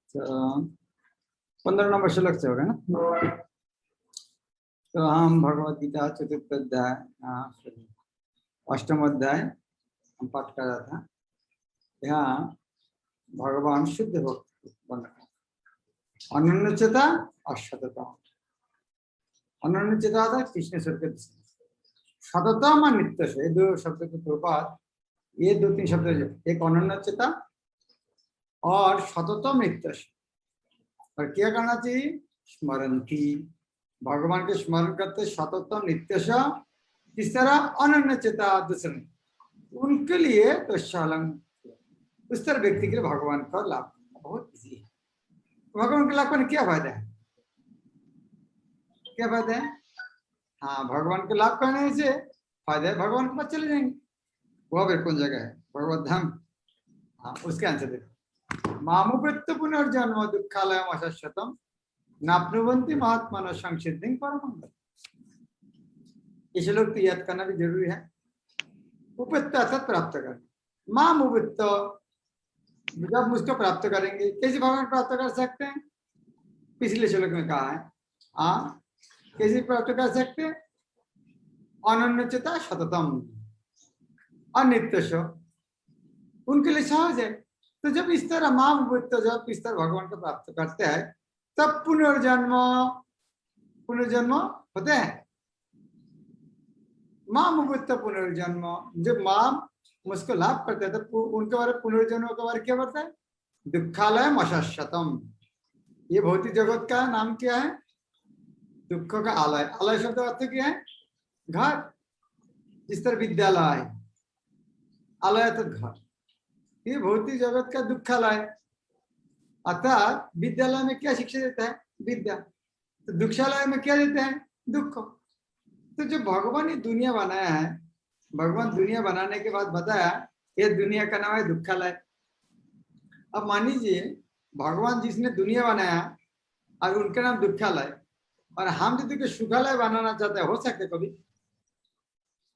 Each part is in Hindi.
तो 15 नंबर श्लोक से होगा ना। तो हम भगवद गीता चतुर्थ अध्याय अष्टम अध्याय हम पाठ कर रहा था। यहाँ भगवान शुद्ध भक्त बन रहा, अनन्यचेता और सतता। अनन्यचेता था कृष्ण स्वर्ग, सततम और नित्य से, ये दो शब्द के प्रपात, ये दो तीन शब्द, एक अनन्यचेता और सततम नित्य से। और क्या करना चाहिए? स्मरणती, भगवान के स्मरण करते सततम नित्य से। किस तरह? अनन्यचेता दूसरे, उनके लिए तो शालंग, उस तरह व्यक्ति के लिए भगवान का लाभ बहुत इजी है। भगवान के लाभ का क्या फायदा है? क्या फायदा है? हाँ, भगवान के लाभ करने से फायदा है, भगवान के पास चले जाएंगे। वह फिर कौन जगह है? भगवत धाम। हाँ, उसके आंसर देखो। मामुवृत्त पुनर्जन्म दुःखालयम अशश्वतम नाप्नुवन्ति महात्मनः संसिद्धिं परमं। इसे लोग तो याद करना भी जरूरी है। उपवित्त अर्थात प्राप्त करना। मामुवृत्त, जब मुझको प्राप्त करेंगे, कैसे भगवान प्राप्त कर सकते हैं? पिछले श्लोक में कहा है। हाँ, कैसे प्राप्त कर सकते हैं? अनन्यचेता सततम अनित्य, उनके लिए सहज है। तो जब इस तरह मामुवृत्त, जब इस तरह भगवान को प्राप्त करते हैं, तब पुनर्जन्म होते हैं। मामुवृत्त पुनर्जन्म, जब माम मुझको लाभ करते हैं तो उनके बारे पुनर्जन्म के बारे क्या बढ़ता है? दुःखालयम अशश्वतम। ये भौतिक जगत का नाम क्या है? दुख का आलय। आलय शब्द अर्थ क्या है? घर। जिस तरह विद्यालय है, आलय तो घर। ये भौतिक जगत का दुःखालय। अर्थात विद्यालय में क्या शिक्षा देता है? विद्या। तो दुःखालय में क्या देते हैं? दुख। तो जो भगवान ने दुनिया बनाया है, भगवान दुनिया बनाने के बाद बताया ये दुनिया का नाम है दुःखालय। अब मान लीजिए भगवान जिसने दुनिया बनाया और उनका नाम दुःखालय, और हम यदि सुखालय बनाना चाहते हैं, हो सकते कभी?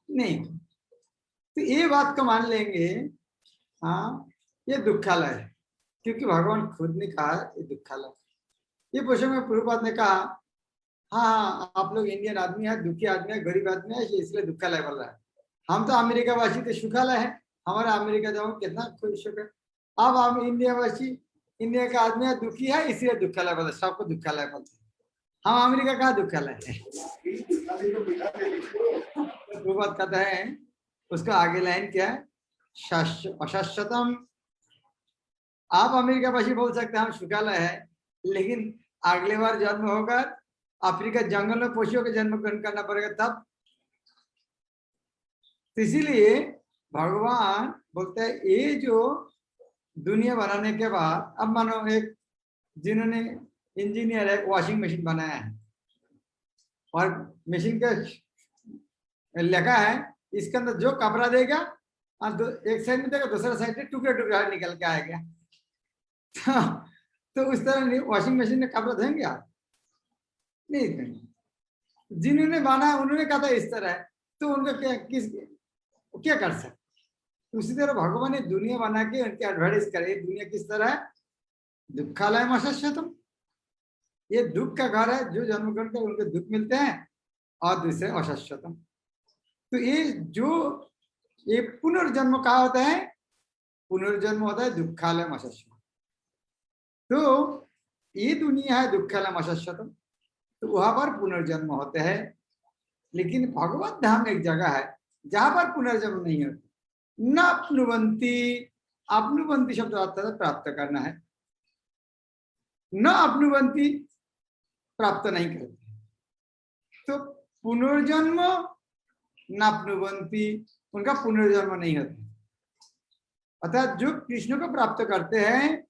नहीं। तो ये बात को मान लेंगे, हाँ ये दुःखालय है, क्योंकि भगवान खुद ने कहा ये दुःखालय। ये प्रश्न में प्रभुपाद ने कहा, हाँ आप लोग इंडियन आदमी है, दुखी आदमी है, गरीब आदमी है, इसलिए दुःखालय बोल रहा है। हम तो अमेरिका वासी तो सुखालय है, हमारा अमेरिका जाओ कितना खुश होकर। अब हम इंडिया वासी, इंडिया का आदमी है, दुखी है, इसलिए दुःखालय बोलते, सबको दुःखालय बोलते हैं। हम अमेरिका का दुःखालय है। वो बात कहता है, उसका आगे लाइन क्या है? अशश्वतम। आप अमेरिका वासी बोल सकते हैं हम सुखालय है, लेकिन अगले बार जन्म होगा अफ्रीका जंगल में पशुओं का जन्म ग्रहण करना पड़ेगा तब। तो इसीलिए भगवान बोलते हैं ये जो दुनिया बनाने के बाद, अब मानो एक जिन्होंने इंजीनियर है वॉशिंग मशीन बनाया है, और मशीन का लिखा है इसके अंदर जो कपड़ा देगा और एक साइड में देगा, दूसरा साइड में टुकड़े टुकड़े निकल के आएगा। तो उस तरह वॉशिंग मशीन में कपड़ा धोएंगे आप? नहीं धोएंगे। जिन्होंने बनाया उन्होंने कहा था इस तरह है, तो उनका क्या कर सकते? उसी तरह भगवान ने दुनिया बना के उनकी एडवर्टाइज करे, दुनिया किस तरह है? दुःखालय अशश्वतम। ये दुख का घर है, जो जन्म ग्रहण कर उनको दुख मिलते हैं, और दूसरे अशश्वतम। तो ये पुनर्जन्म कहा होता है? पुनर्जन्म होता है दुःखालय अशश्वतम। तो ये दुनिया है दुःखालय अशश्वतम, तो वहां पर पुनर्जन्म होते हैं। लेकिन भगवत धाम एक जगह है जहां पर पुनर्जन्म नहीं होता। न अपनुवंती, अपनुवंती शब्द अर्थ है प्राप्त करना है। न अपनुवंती, प्राप्त नहीं करते। तो पुनर्जन्म नाप्नुवंती, उनका पुनर्जन्म नहीं होता। अर्थात जो कृष्ण को प्राप्त करते हैं,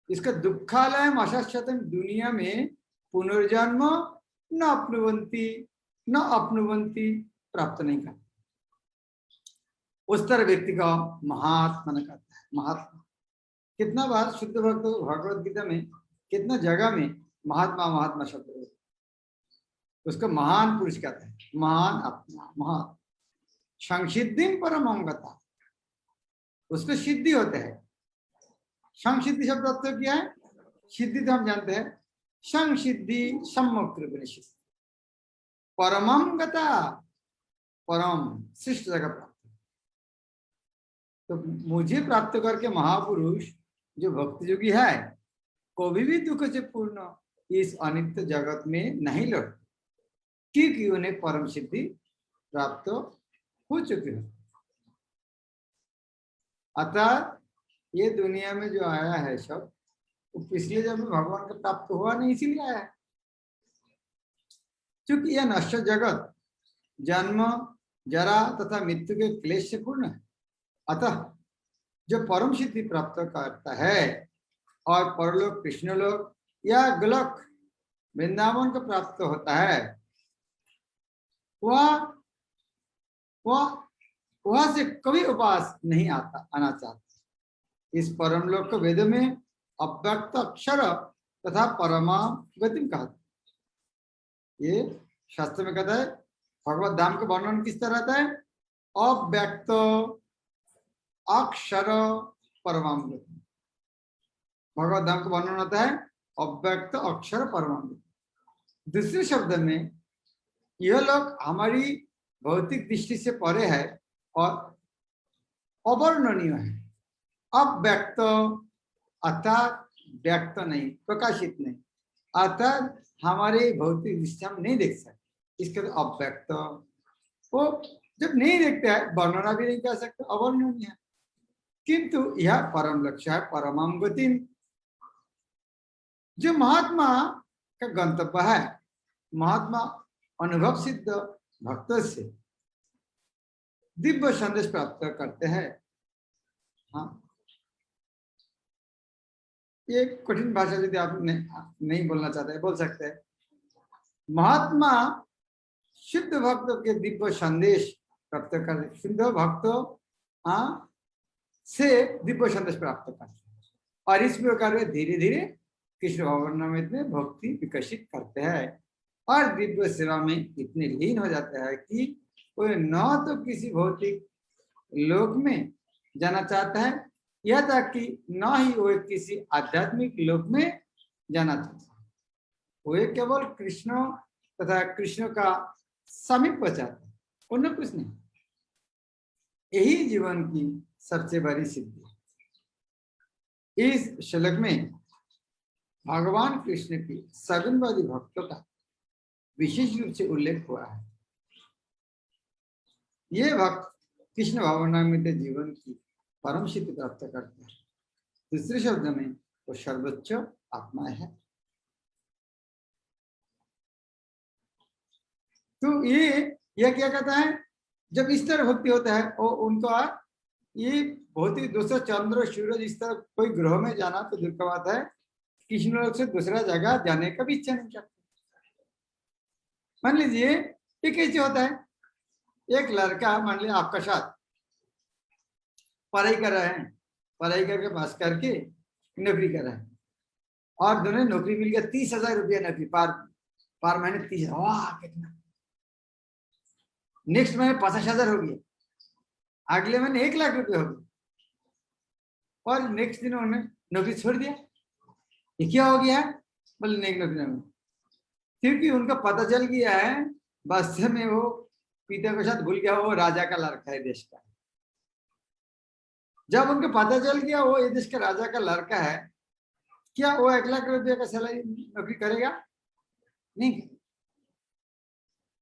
इसका दुःखालय अशश्वतम, दुनिया में पुनर्जन्म न अपनुवंती, प्राप्त नहीं करते। उस तरह व्यक्ति का महात्मा न करता है। महात्मा कितना बार शुद्ध भक्त भगवद गीता में कितना जगह में महात्मा महात्मा शब्द है, उसको महान पुरुष कहते हैं। महान आत्मा, महान संसिद्धि परमंगता, उसको सिद्धि होते हैं। संसिद्धि शब्द अर्थ क्या है? सिद्धि तो हम जानते हैं, संसिद्धि सम्मुख सिद्धि, परमम गता, परम श्रेष्ठ जगह प्राप्त। तो मुझे प्राप्त करके महापुरुष जो भक्ति योगी है, कभी भी दुख से पूर्ण इस अनित्य जगत में नहीं लौटते, क्योंकि उन्हें परम सिद्धि प्राप्त हो चुकी है। अतः ये दुनिया में जो आया है सब, वो पिछले जब भगवान का प्राप्त हुआ नहीं, इसीलिए आया है। क्योंकि यह नश्वर जगत जन्म जरा तथा मृत्यु के क्लेश से पूर्ण है। अतः जो परम सिद्धि प्राप्त करता है और परलोक कृष्णलोक या गोलोक वृंदावन को प्राप्त होता है, वह से कभी उपास नहीं आना चाहता। इस परम लोक को वेद में अव्यक्त अक्षर तथा परमा गति कहा। ये शास्त्र में कहता है भगवत धाम का वर्णन किस तरह रहता है, अव्यक्त अक्षर परमाम गति। भगवत धाम का वर्णन होता है अव्यक्त अक्षर परमाम गति। दूसरे शब्द में यह लोग हमारी भौतिक दृष्टि से परे है और अवर्णनीय है। अव्यक्त अर्थात व्यक्त नहीं, प्रकाशित नहीं, अर्थात हमारे भौतिक दृष्टि हम नहीं देख सकते, इसके तो अव्यक्त। वो जब नहीं देखते हैं वर्णना भी नहीं कर सकते, अवर्णनीय है। किंतु यह परम लक्ष्य है, परमम गति, जो महात्मा का गंतव्य है। महात्मा अनुभव सिद्ध भक्त से दिव्य संदेश प्राप्त करते हैं। हाँ, ये कठिन भाषा यदि आप नहीं बोलना चाहते बोल सकते हैं। महात्मा शुद्ध भक्त के दिव्य संदेश प्राप्त करते, शुद्ध भक्त से दिव्य संदेश प्राप्त करते हैं और इस प्रकार वे धीरे धीरे कृष्ण भावनामृत में भक्ति विकसित करते हैं और दिव्य सेवा में इतने लीन हो जाते हैं कि कोई न तो किसी भौतिक लोक में जाना चाहता है, यह तक कि न ही वो किसी आध्यात्मिक लोक में जाना चाहता है। वो केवल कृष्ण तथा कृष्ण का समीप चाहता है, उन्हें कुछ नहीं। यही जीवन की सबसे बड़ी सिद्धि है। इस श्लोक में भगवान कृष्ण की सगुणवादी भक्तों का विशेष रूप से उल्लेख हुआ है। ये भक्त कृष्ण भावनामृत जीवन की परम सिद्धि प्राप्त करते हैं। दूसरे शब्द में वो सर्वोच्च आत्मा है। तो ये क्या कहता है, जब इस तरह भक्ति होता है और उनका ये बहुत ही दूसरा चंद्र सूरज इस तरह कोई ग्रह में जाना तो दुख का बात है, कृष्ण लोक से दूसरा जगह जाने का भी इच्छा नहीं करते। मान लीजिए ये कैसे होता है, एक लड़का मान लिया आपका साथ पढ़ाई कर रहे हैं, पढ़ाई करके पास करके नौकरी कर रहे हैं और दोनों नौकरी मिल गया 30,000 रुपया नौकरी पर महीने 30,000। वाह कितना! नेक्स्ट महीने 50,000 हो गया, अगले महीने 1,00,000 रुपये हो गए और नेक्स्ट दिन उन्होंने नौकरी छोड़ दिया। ये क्या हो गया? बोले नहीं नौकरी में, क्योंकि उनका पता चल गया है बस में वो पिता के साथ भूल गया, वो राजा का लड़का है देश का। जब उनको पता चल गया वो ये देश का राजा का लड़का है, क्या वो 1,00,000 रुपये का सैलरी नौकरी करेगा? नहीं।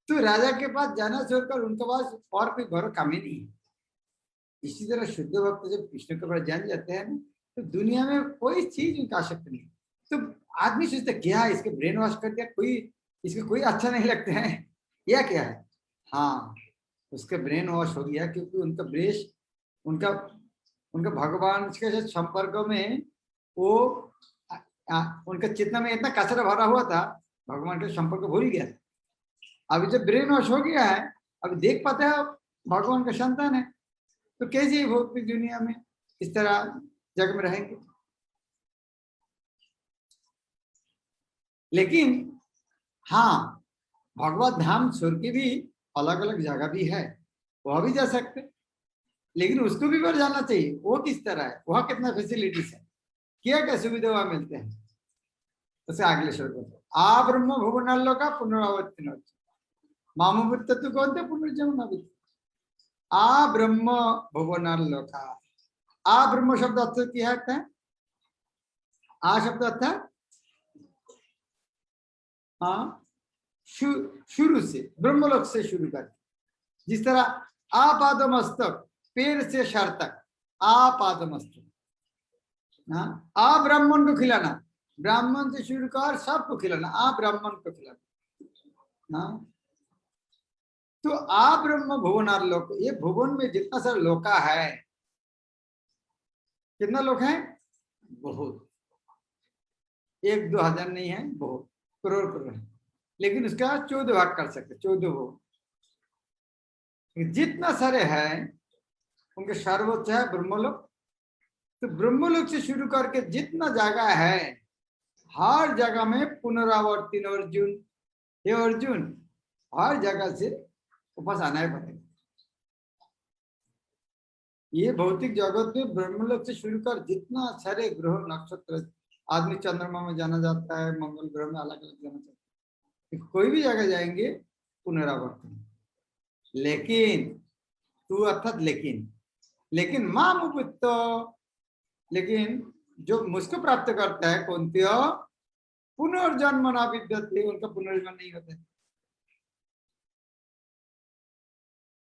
तो राजा के पास जाना छोड़कर उनके पास और कोई घर काम ही नहीं है। इसी तरह शुद्ध भक्त जब कृष्ण के पास जान जाते हैं तो दुनिया में कोई चीज उनका आसक्ति नहीं। तो आदमी सोचता क्या इसके ब्रेन वॉश कर दिया, कोई इसके कोई अच्छा नहीं लगता है या क्या है। हाँ, उसके ब्रेन वॉश हो गया क्योंकि उनका ब्रेश उनका भगवान के साथ संपर्क में वो उनका चेतना में इतना कचरा भरा हुआ था, भगवान के संपर्क भूल गया। अभी जब ब्रेन वॉश हो गया है, अभी देख पाते हैं भगवान का संतान है, तो कैसे भौतिक दुनिया में इस तरह जग में रहेंगे। लेकिन हाँ, भगवत धाम छोड़ के भी अलग अलग जगह भी है, वह भी जा सकते, लेकिन उसको भी बढ़ जाना चाहिए। वो किस तरह है, वहाँ कितना फैसिलिटीज है, क्या क्या सुविधा वहां मिलते हैं। उसे अगले श्लोक में आ ब्रह्म भुवनालोका पुनरावर्ति न मामभूतत्व कौन थे पुनर्जन्म न आ ब्रह्म भुवनालोका आ ब्रह्म शब्द अर्थ क्या है आ शब्द अर्थ हाँ शुरू से ब्रह्मलोक से शुरू कर जिस तरह आपादमस्तक पैर से शर तक आपादमस्तक आ ब्राह्मण को खिलाना ब्राह्मण से शुरू कर सबको खिलाना आ ब्राह्मण को खिलाना तो आ ब्रह्म भुवनार लोक ये भुवन में जितना सारा लोका है कितना लोग हैं बहुत 1-2 हजार नहीं है बहुत करोड़ करोड़ है लेकिन उसका 14 भाग कर सकते 14 वो जितना सारे हैं उनके सर्वोच्च है ब्रह्मलोक तो ब्रह्मलोक से शुरू करके जितना जगह है हर जगह में पुनरावर्तिन अर्जुन हे अर्जुन हर जगह से वापस आना ही पड़ेगा ये भौतिक जगत में ब्रह्मलोक से शुरू कर जितना सारे ग्रह नक्षत्र आदमी चंद्रमा में जाना जाता है मंगल ग्रह में अलग अलग जाना चाहता है कोई भी जगह जाएंगे पुनरावर्तन लेकिन तू अर्थात लेकिन माम उपयुक्त लेकिन जो मुझको प्राप्त करता है कौन पुनर्जन्म ना विद्यते उनका पुनर्जन्म नहीं होता है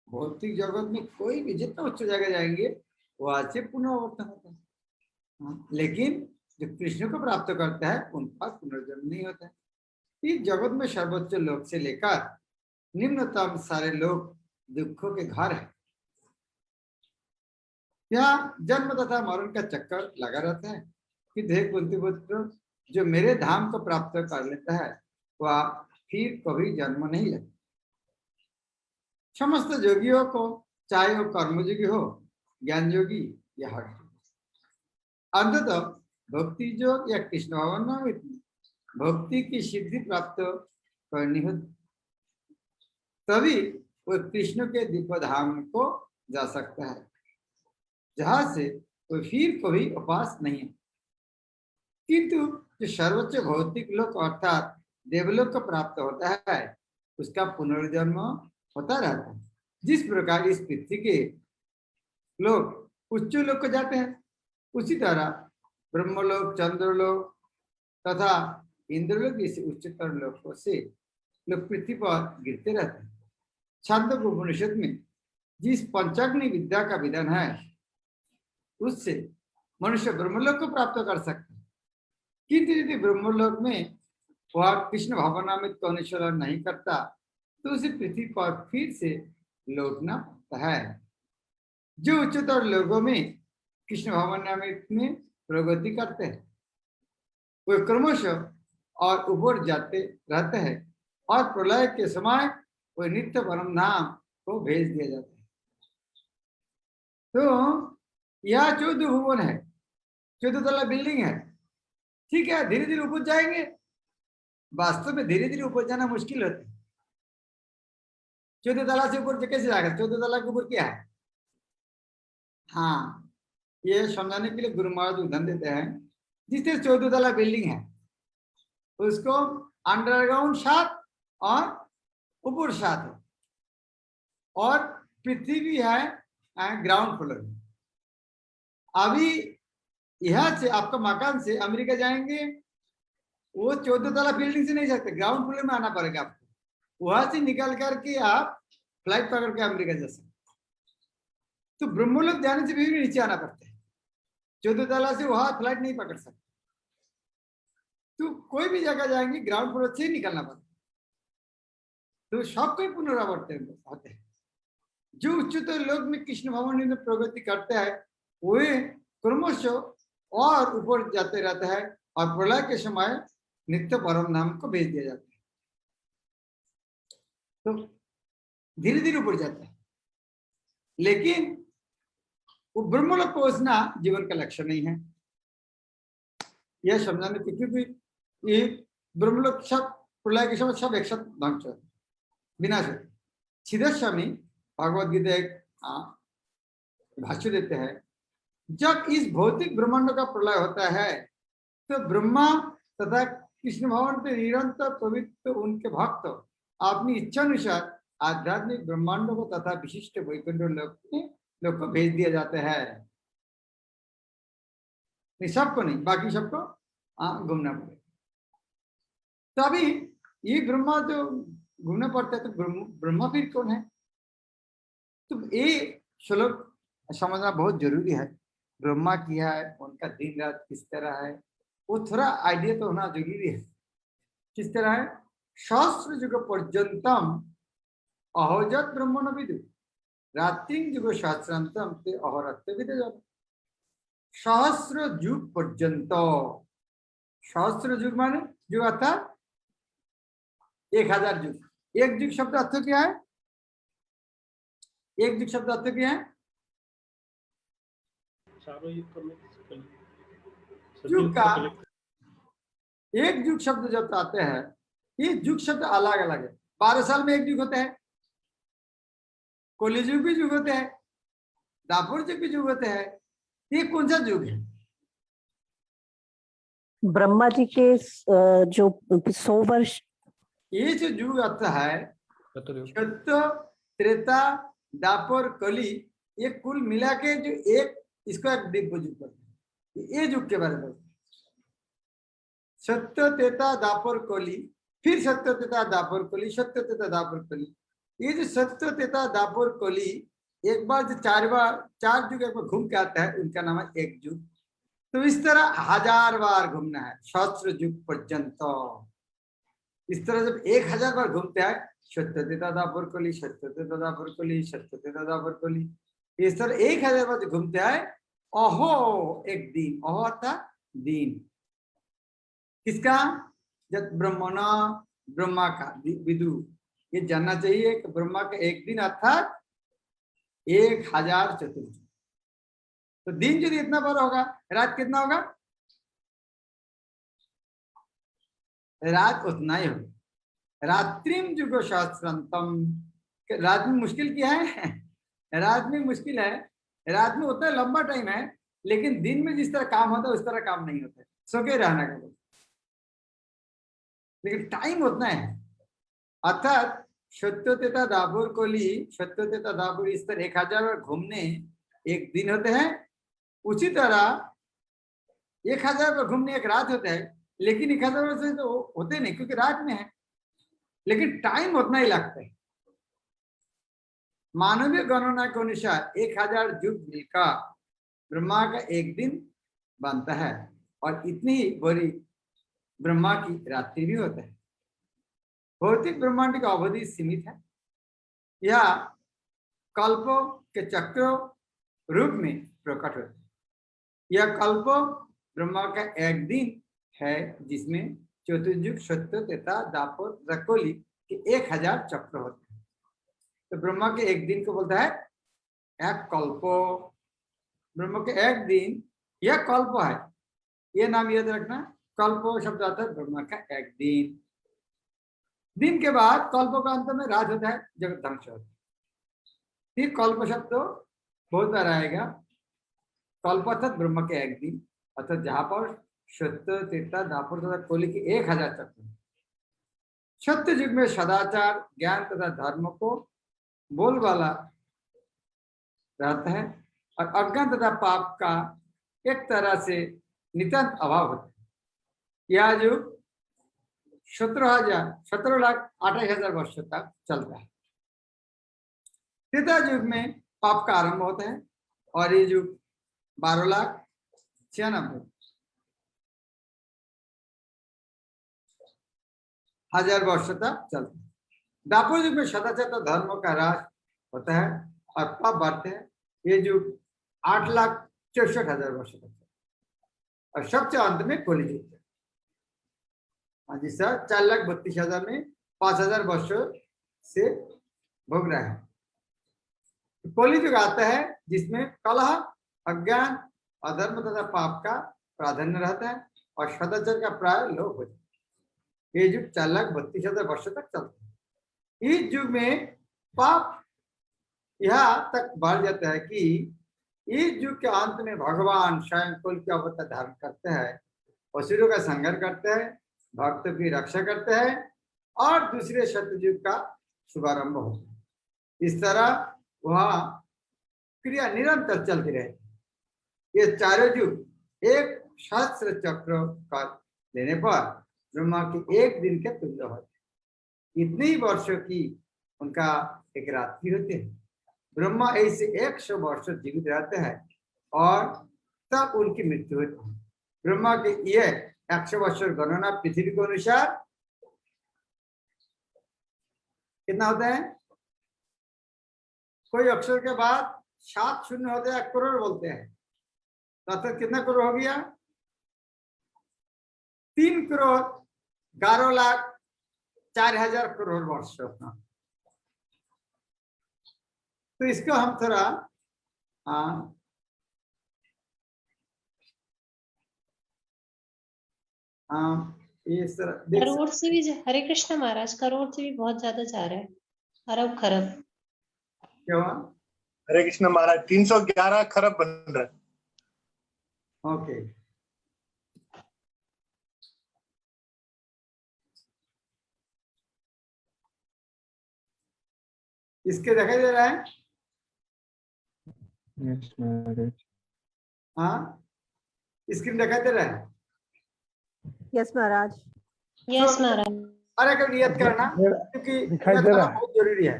भौतिक जगत में कोई भी जितना उच्च जगह जाएंगे वो आज से पुनरावर्तन होता है लेकिन जो कृष्ण को प्राप्त करता है उनका पुनर्जन्म नहीं होता है इस जगत में सर्वोच्च लोक से लेकर निम्नतम सारे लोग दुखों के घर है यहाँ जन्म तथा मरण का चक्कर लगा रहता है कि देह कुंती पुत्र जो मेरे धाम को प्राप्त कर लेता है वह फिर कभी जन्म नहीं लेता समस्त योगियों को चाहे वो कर्मयोगी हो ज्ञान योगी या हठ अंततः भक्ति योग या कृष्ण भवन भक्ति की सिद्धि प्राप्त करनी होती तभी वो कृष्ण के दिव्य धाम को जा सकता है जहां से वो फिर कभी उपास नहीं है किंतु जो सर्वोच्च भौतिक लोक अर्थात देवलोक को प्राप्त होता है उसका पुनर्जन्म होता रहता है जिस प्रकार इस पृथ्वी के लोग उच्च लोक को जाते हैं उसी तरह ब्रह्मलोक चंद्रलोक तथा इंद्रलोक जैसे उच्चतर लोकों से लोग पृथ्वी पर गिरते रहते हैं छांदोग्य उपनिषद में जिस पंचाग्नि विद्या का विधान है उससे मनुष्य ब्रह्मलोक को प्राप्त कर सकता है किंतु यदि ब्रह्मलोक में वह कृष्ण भावनामृत को अनुसरण नहीं करता तो उसे पृथ्वी पर फिर से लौटना पड़ता है जो उच्चतर लोगों में कृष्ण भावनामृत में प्रगति करते हैं वे क्रमशः और ऊपर जाते रहते हैं और प्रलय के समय वे नित्य परम धाम को भेज दिया जाता है तो यह 14 भुवन है 14 तला बिल्डिंग है ठीक है धीरे धीरे ऊपर जाएंगे वास्तव में धीरे धीरे ऊपर जाना मुश्किल होता है 14 तला से ऊपर कैसे जाएगा 14 तला के ऊपर क्या है हाँ ये समझाने के लिए गुरु महाराज उदाहरण देते हैं जिससे 14 तला बिल्डिंग है उसको अंडरग्राउंड 7 और ऊपर 7 है और पृथ्वी भी है ग्राउंड फ्लोर में अभी यहाँ से आपका मकान से अमेरिका जाएंगे वो 14 तला बिल्डिंग से नहीं सकते ग्राउंड फ्लोर में आना पड़ेगा आपको वहां से निकल करके आप फ्लाइट पकड़ के अमेरिका जा सकते तो ब्रह्मलोक जाने से भी नीचे आना पड़ता है 14 तला से वहां फ्लाइट नहीं पकड़ सकते तो कोई भी जगह जाएंगे ग्राउंड फ्लोर से निकलना पड़ता तो सबको पुनरावर्तन होते हैं जो उच्चतर लोक में कृष्ण भवन में प्रगति करता है वे क्रमशः और ऊपर जाते रहता है और प्रलय के समय नित्य परम नाम को भेज दिया जाता है तो धीरे धीरे ऊपर जाता है लेकिन वो ब्रह्मलोक पहुंचना जीवन का लक्ष्य नहीं है यह समझाने क्योंकि ये ब्रह्मलोक सब प्रलय के समय सब एक साथ ध्वंस होते विनाश होते सीधा स्वामी भगवद गीता एक भाष्य देते हैं जब इस भौतिक ब्रह्मांड का प्रलय होता है तो ब्रह्मा तथा कृष्ण भवन पे निरंतर पवित्र उनके भक्त अपनी इच्छा अनुसार आध्यात्मिक ब्रह्मांडों को तथा विशिष्ट वैकुंठ लोग को भेज दिया जाता है। नहीं, सबको नहीं, बाकी सबको घूमना पड़ेगा। तो अभी ये ब्रह्मा जो घूमना पड़ता है, तो ब्रह्मा फिर कौन है? तो ये श्लोक समझना बहुत जरूरी है। ब्रह्मा किया है, उनका दिन रात किस तरह है, वो थोड़ा आइडिया तो होना जरूरी है। किस तरह है? सहस्र युग पर्यंतम अहोजत ब्रह्मण विदु रात्रि युग सहस्रांतम ते अहोरात्र विदु। सहस्र युग पर्यंत, सहस्र युग माने युग अर्थात 1000 युग। एक युग शब्द अर्थ क्या है? एक युग शब्द अर्थ क्या है? युग का एक युग शब्द जब आते हैं, ये युग शब्द अलग अलग है। 12 साल में एक युग होता है, कलि युग भी युग होते हैं, दापुर युग भी युग होते हैं। ये कौन सा युग है? ब्रह्मा जी के जो 100 वर्ष, ये जो युग आता है सत्य त्रेता दापर कली, ये कुल मिला के जो एक, इसको एक दिव्य युग कहते हैं। ये युग के बारे में सत्य त्रेता दापर कली, फिर सत्य त्रेता दापर कली, सत्य त्रेता दापर कली। ये जो सत्य त्रेता दापर कली एक बार जो 4 युग एक बार घूम के आता है, उनका नाम है एक युग। तो इस तरह 1000 बार घूमना है, सहस्र युग पर्यंत। इस तरह जब 1000 बार घूमते हैं, सत्य त्रेता दापर कली, सत्य त्रेता दापर कली, सत्य त्रेता दापर कली, इस तरह 1000 बार जो घूमते हैं, अहो एक दिन, अहो अर्थात दिन किसका? जब ब्रह्मणा, ब्रह्मा का विदु, ये जानना चाहिए कि ब्रह्मा का एक दिन अर्थात 1000 चतुर्युग। तो दिन यदि इतना बड़ा होगा, रात कितना होगा? रात उतना ही होगा। रात्रिम युग सहस्रांतम, रात में मुश्किल क्या है? रात में मुश्किल है, रात में उतना लंबा टाइम है, लेकिन दिन में जिस तरह काम होता है उस तरह काम नहीं होता है, सो के रहना का, लेकिन टाइम उतना है। अर्थात सत्य त्रेता दापुर कोली, सत्य त्रेता दापुर, इस तरह 1000 बार घूमने एक दिन होते हैं। उसी तरह 1000 बार घूमने एक रात होता है, लेकिन 1000 बार से तो होते नहीं क्योंकि रात में है, लेकिन टाइम उतना ही लगता है। मानवीय गणना के अनुसार 1000 युग मिलकर ब्रह्मा का एक दिन बनता है, और इतनी बड़ी ब्रह्मा की रात्रि भी होता है। भौतिक ब्रह्मांड की अवधि सीमित है, यह कल्पों के चक्रों रूप में प्रकट होता है। यह कल्प ब्रह्मा का एक दिन है, जिसमें चतुर्युग सत्य त्रेता दापर रकोली के 1000 चक्र होते हैं। तो ब्रह्मा के एक दिन को बोलता है एक कल्प। ब्रह्मा के एक दिन यह कल्प है, यह नाम याद रखना। कल्प शब्द आता है ब्रह्मा का एक दिन। दिन के बाद कल्प का अंत में रात होता है, जगत ध्वंस होता है। फिर कल्प शब्द बहुत बार आएगा। कल्प अर्थात ब्रह्म के एक दिन, अर्थात जहां पर सत्य त्रेता दापर तथा कली के 1000 चक्र। सत्य युग में सदाचार ज्ञान तथा धर्म को बोलबाला रहता है, और अज्ञान तथा पाप का एक तरह से नितांत अभाव होता है। यह युग 17,28,000 वर्षों तक चलता है। त्रेता युग में पाप का आरंभ होता है, और ये युग 12,96,000 वर्षों तक चलता है। दापर युग में सदाचार धर्म का ह्रास होता है और पाप बढ़ते हैं। ये युग 8,64,000 वर्षों तक चलता है, और सबसे अंत में कली युग है। जी सर, 4,32,000 में 5,000 वर्षों से भोग रहा है। कली युग आता है जिसमें कलह, अज्ञान, अधर्म तथा पाप का प्राधान्य रहता है, और सदाचार का प्राय लोप हो जाता है। ये युग 4,32,000 वर्षों तक चलता है। इस युग में पाप यहाँ तक बढ़ जाता है कि इस युग के अंत में भगवान स्वयं कुल के अवतार धारण करते हैं, असुरों का संहार करते हैं, भक्तों की रक्षा करते हैं और दूसरे सत्ययुग का शुभारंभ होता है। इस तरह वह क्रिया निरंतर चलती रहती। ये चारों युग एक सहस्त्र चक्र का लेने पर ब्रह्मा की एक दिन के तुल्य होते। इतने वर्षों की उनका एक रात्रि होती है। ब्रह्मा ऐसे 100 वर्ष जीवित रहते हैं और तब उनकी मृत्यु होती है। ब्रह्मा के ये 100 वर्ष गणना पृथ्वी के अनुसार कितना होता है? कोई अक्षर के बाद 7 शून्य होते हैं, 1 करोड़ बोलते हैं। तो कितना करोड़ हो गया? 3 करोड़ 11 लाख 4,000 करोड़ वर्ष अपना। तो इसको हम थोड़ा इस तरह करोड़ से भी हरे कृष्ण महाराज, करोड़ से भी बहुत ज्यादा जा रहा है, अरब खरब। क्या हुआ? हरे कृष्ण महाराज 311 खरब बन रहा है। ओके, इसके दिखाई दे रहा है? यस महाराज। हाँ, स्क्रीन दिखाई दे रहा है? यस महाराज। यस महाराज। अरे कब नियत करना, क्योंकि दिखाई नियत दे करना रहा है। बहुत जरूरी है।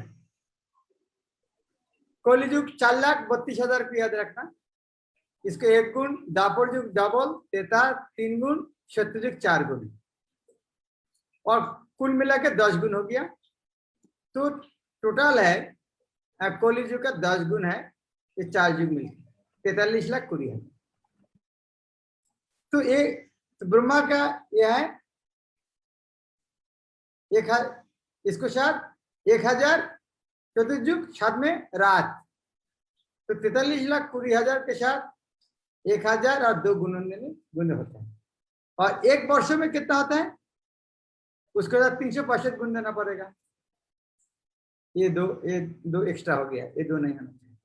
कलियुग 4,32,000 को याद रखना। इसको 1 गुण, दापर युग डबल, तेता 3 गुण, सत्ययुग 4 गुण, और कुल मिला के 10 गुण हो गया। तो टोटल है कलियुग का 10 गुण है, ये 4 युग मिलकर 43 लाख 20 हजार। तो ये ब्रह्मा का यह है इसको साथ 1000 चतुर्युग, साथ में रात, तो 43 लाख 20 हजार के साथ 1000 और 2 गुण होता है। और 1 वर्ष में कितना होता है? उसके बाद 365 गुण देना पड़ेगा। ये दो एक्स्ट्रा हो गया, ये 2 नहीं होना चाहिए।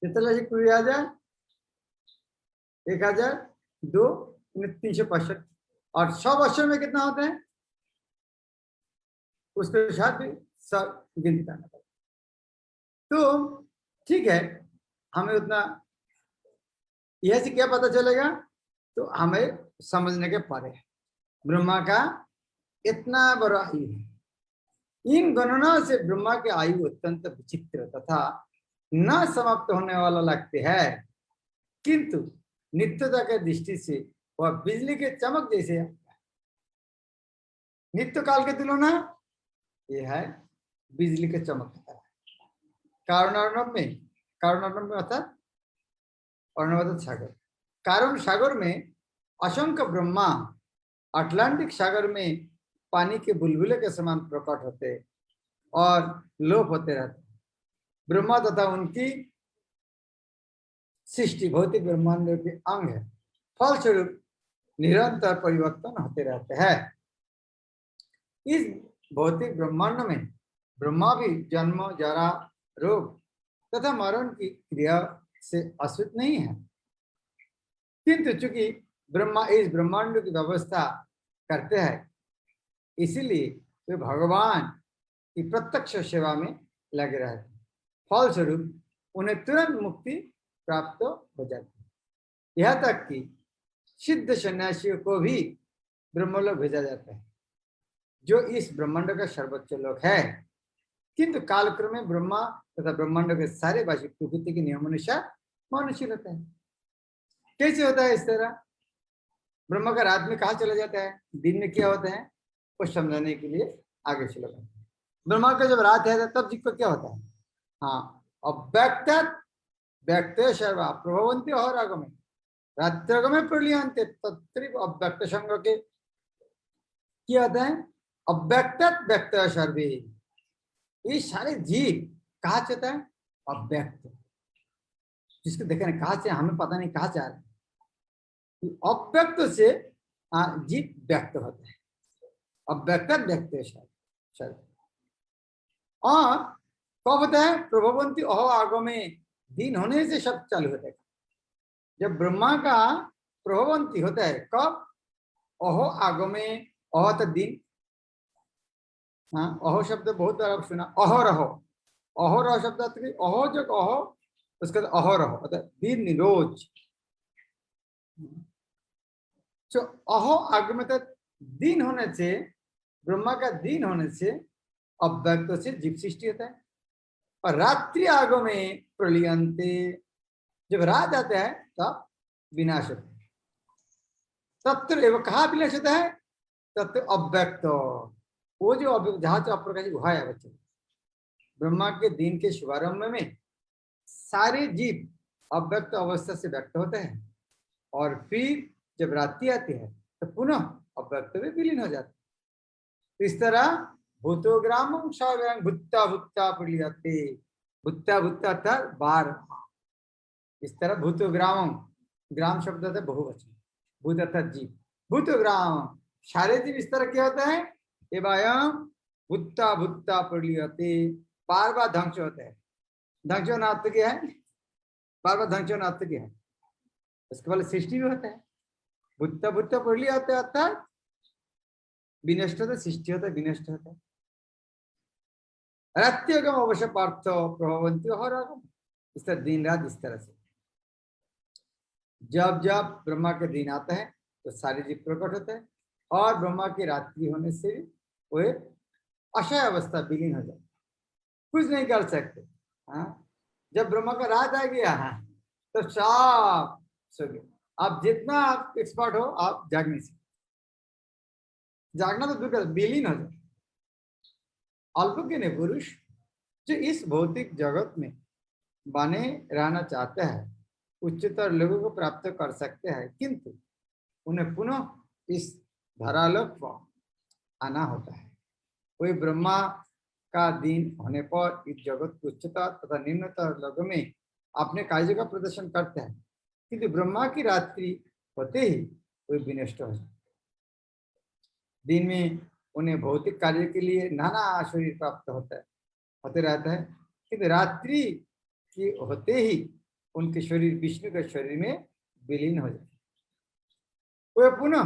43 20 हजार 1000 2 365, और 100 वर्षों में कितना होता है? उसके साथ भी सब गिनती करना पड़ेगा। तो ठीक है, हमें उतना यह से क्या पता चलेगा? तो हमें समझने के परे ब्रह्मा का इतना बड़ा आयु है। इन गणना से ब्रह्मा के आयु अत्यंत विचित्र तथा न समाप्त होने वाला लगते हैं, किंतु नित्यता के दृष्टि से वह बिजली के चमक जैसे है। नित्य काल के तुलना यह है बिजली के चमक की तरह। कारुणार्णव में अर्थात अर्णवदत सागर, कारण सागर में असंख्य ब्रह्मा अटलांटिक सागर में पानी के बुलबुले के समान प्रकट होते और लोप होते रहते। ब्रह्मा तथा उनकी सृष्टि भौतिक ब्रह्मांड के अंग है, फलस्वरूप निरंतर परिवर्तन होते रहते हैं। इस भौतिक ब्रह्मांड में ब्रह्मा भी जन्म, जरा, रोग तथा मरण की क्रिया से अछूत नहीं है, किंतु चूंकि ब्रह्मा इस ब्रह्मांड की व्यवस्था करते हैं, इसीलिए वे भगवान की प्रत्यक्ष सेवा में लगे रहते हैं। फलस्वरूप उन्हें तुरंत मुक्ति प्राप्त हो जाती है। यहाँ तक कि सिद्ध सन्यासियों को भी ब्रह्मलोक भेजा जाता है, जो इस ब्रह्मांड का सर्वोच्च लोक है। किंतु कालक्रम में ब्रह्मा तथा ब्रह्मांड के सारे वासी प्रकृति के नियम अनुसार मनुष्य होता है। कैसे होता है? इस तरह ब्रह्मा का रात में कहा चला जाता है, दिन में क्या होता है, कुछ समझाने के लिए आगे चलो। ब्रह्मा का जब रात है तब जीव को क्या होता है? हाँ, अव्यक्त व्यक्त सर्वा प्रभवंती और आगमे रात्रगमे प्रलियंते तत्रिव अव्यक्त संग के क्या होता है? अव्यक्त व्यक्त सर्वे। ये सारे जीव कहा चाहता है? अव्यक्त, जिसको देखे कहा चाहे, हमें पता नहीं कहा चाह रहे। अव्यक्त से जीव व्यक्त होता है, अव्यक्त व्यक्त सर्वे। और कब होता है? प्रभवंती अहो आगमे, दिन होने से सब चालू होता है। जब ब्रह्मा का प्रभवंती होता है, कब? अहो आगमे, अहो तो दिन, हाँ अहो शब्द बहुत बार सुना, अहोरहो, अहोरहो शब्द अर्थ की अहो जो अहो उसका अहोरहो अर्थात दिन रोज। तो अहो आगमे तो दिन होने से, ब्रह्मा का दिन होने से अव्यक्त से जीव सृष्टि होता है। और रात्रि आगमे प्रलयंते, जब रात आता है तब विनाश होता है। तत्र एवं कहा विनाश होता है? तत्र अव्यक्त, वो जो जहां से अप्रकाशित हुआ है बच्चे, ब्रह्मा के दिन के शुभारंभ में सारे जीव अव्यक्त अवस्था से व्यक्त होते हैं और फिर जब रात्रि आती है तो पुनः अव्यक्त में विलीन हो जाते हैं। तो इस तरह भूतोग्राम भुत्ता भुत्ता प्रलियते, भुत्ता भुत्ता था बार, इस तरह भूतोग्राम, ग्राम शब्द था बहुवचन, भूत अर्थात जीव, भूतोग्राम सारे जीव इस तरह क्या होता है? एवं भुत्ता भुत्ता प्रलियते, बार बार ध्वंस होता है। ध्वंस होना अर्थ क्या है? बार बार ध्वंस होना अर्थ क्या है? उसके बाद सृष्टि भी होता है। भुत्ता भुत्ता प्रलियते अर्थात विनष्ट होता है, सृष्टि होता है, विनष्ट होता है। रात्रिगम अवश्य पार्थ प्रभवंती अहोरागम, इस तरह दिन रात इस तरह से जब जब ब्रह्मा के दिन आता है तो सारे जीव प्रकट होते हैं और ब्रह्मा की रात्रि होने से वो अक्षय अवस्था विलीन हो जाती, कुछ नहीं कर सकते। हाँ, जब ब्रह्मा का रात आ गया तो सब सो गए। आप जितना आप एक्सपर्ट हो आप जाग नहीं सकते, जागना तो दूर कर, विलीन हो जाए। अल्पज्ञ ने पुरुष जो इस भौतिक जगत में बने रहना चाहते हैं उच्चतर लोगों को प्राप्त कर सकते हैं, किंतु उन्हें पुनः इस धरालोक पर आना होता है। कोई ब्रह्मा का दिन होने पर इस जगत को उच्चतर तथा निम्नतर लोगों में अपने कार्य का प्रदर्शन करते हैं, किंतु ब्रह्मा की रात्रि होते ही वे विनष्ट हो जाते। दिन में उन्हें भौतिक कार्य के लिए नाना शरीर प्राप्त होते रहता है, किंतु रात्रि की होते ही उनके शरीर विष्णु के शरीर में विलीन हो जाते, वे पुनः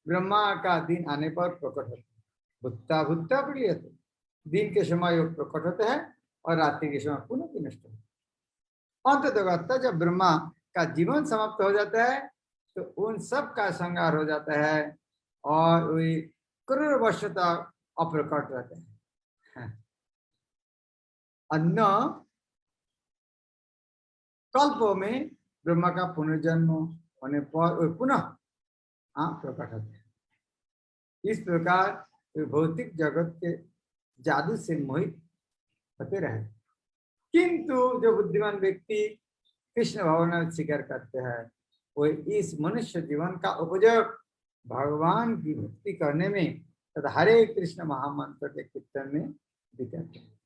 ब्रह्मा का दिन आने पर प्रकट होते हैं। भुत्ता भुत्ता प्रलियते, दिन के समय योग प्रकट होते हैं और रात्रि के समय पुनः विनष्ट होते हैं। अंततः जब ब्रह्मा का जीवन समाप्त हो जाता है तो उन सब का संहार हो जाता है और वे करोड़ वर्ष तक अप्रकट रहते हैं। अन्य कल्पों में ब्रह्मा का पुनर्जन्म होने पर वे पुनः प्रकट होते हैं। इस प्रकार वे भौतिक जगत के जादू से मोहित होते रहे, किंतु जो बुद्धिमान व्यक्ति कृष्ण भावना स्वीकार करते हैं वो इस मनुष्य जीवन का उपयोग भगवान की भक्ति करने में तथा हरे कृष्ण महामंत्र के कीर्तन में बिताते हैं।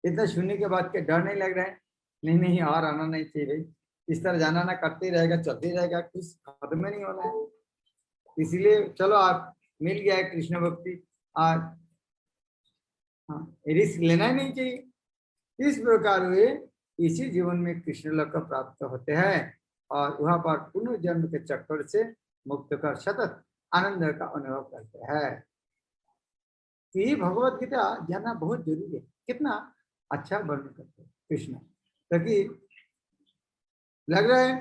इतना सुनने के बाद क्या डर नहीं लग रहा है? नहीं नहीं और आना नहीं चाहिए भाई, इस तरह जाना ना करते रहेगा, चलते रहेगा, कुछ खत्म नहीं होना है। इसलिए चलो आप मिल गया है कृष्ण भक्ति, आज रिस्क लेना ही नहीं चाहिए। इस प्रकार वे इसी जीवन में कृष्ण लोक को प्राप्त होते हैं और वहां पर पुनर्जन्म के चक्कर से मुक्त कर सतत आनंद का अनुभव करते हैं। ये भगवत गीता जानना बहुत जरूरी है। कितना अच्छा वर्णन करते हैं कृष्ण, ताकि लग रहा है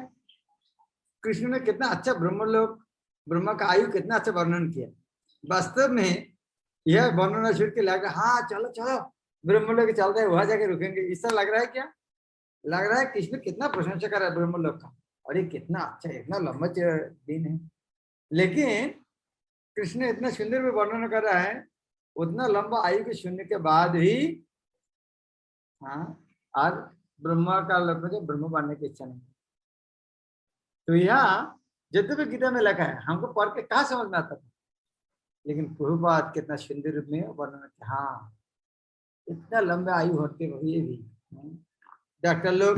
कृष्ण ने कितना अच्छा ब्रह्मलोक, ब्रह्मा का आयु कितना अच्छा वर्णन किया। वास्तव में यह वर्णन सुन के लग रहा है हाँ चलो चलो ब्रह्मलोक चलते हैं, वहां जाके रुकेंगे, इस तरह लग रहा है। क्या लग रहा है? कृष्ण कितना प्रशंसा कर रहा है ब्रह्मलोक का, और ये कितना अच्छा इतना लंबा दिन है। लेकिन कृष्ण इतना सुंदर भी वर्णन कर रहा है, उतना लंबा आयु के सुनने के बाद भी आज ब्रह्मा का लोक में ब्रह्म बनने की इच्छा नहीं। तो यहाँ जितने भी गीता में लिखा है हमको पढ़ के कहाँ समझ में आता था, लेकिन प्रभुपाद कितना सुंदर रूप में वर्णन किया। हाँ इतना लंबा आयु होते हुए भी डॉक्टर लोग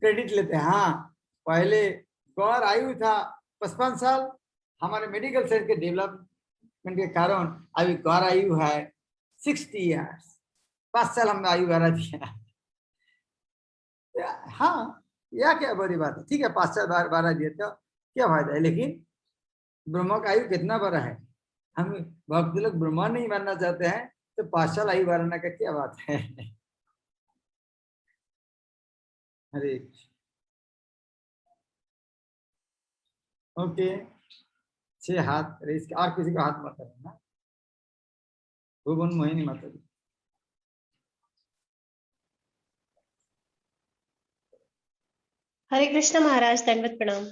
क्रेडिट लेते हैं। हाँ पहले गौर आयु था 55 साल, हमारे मेडिकल साइंस के डेवलपमेंट के कारण अभी गौर आयु है 60 ईयर्स, 5 साल हमने आयु बढ़ा दिया। हाँ यह क्या बड़ी बात है, ठीक है 5 साल बढ़ा दिए तो क्या फायदा है, लेकिन ब्रह्मा का आयु कितना बड़ा है। हम भक्त लोग ब्रह्मा नहीं बनना चाहते हैं तो 5 साल आयु बढ़ाने का क्या बात है। हरे ओके 6 हाथ रेस और किसी का हाथ मत करना। भुवन मोहिनी माता जी। हरे कृष्ण महाराज, दंडवत प्रणाम।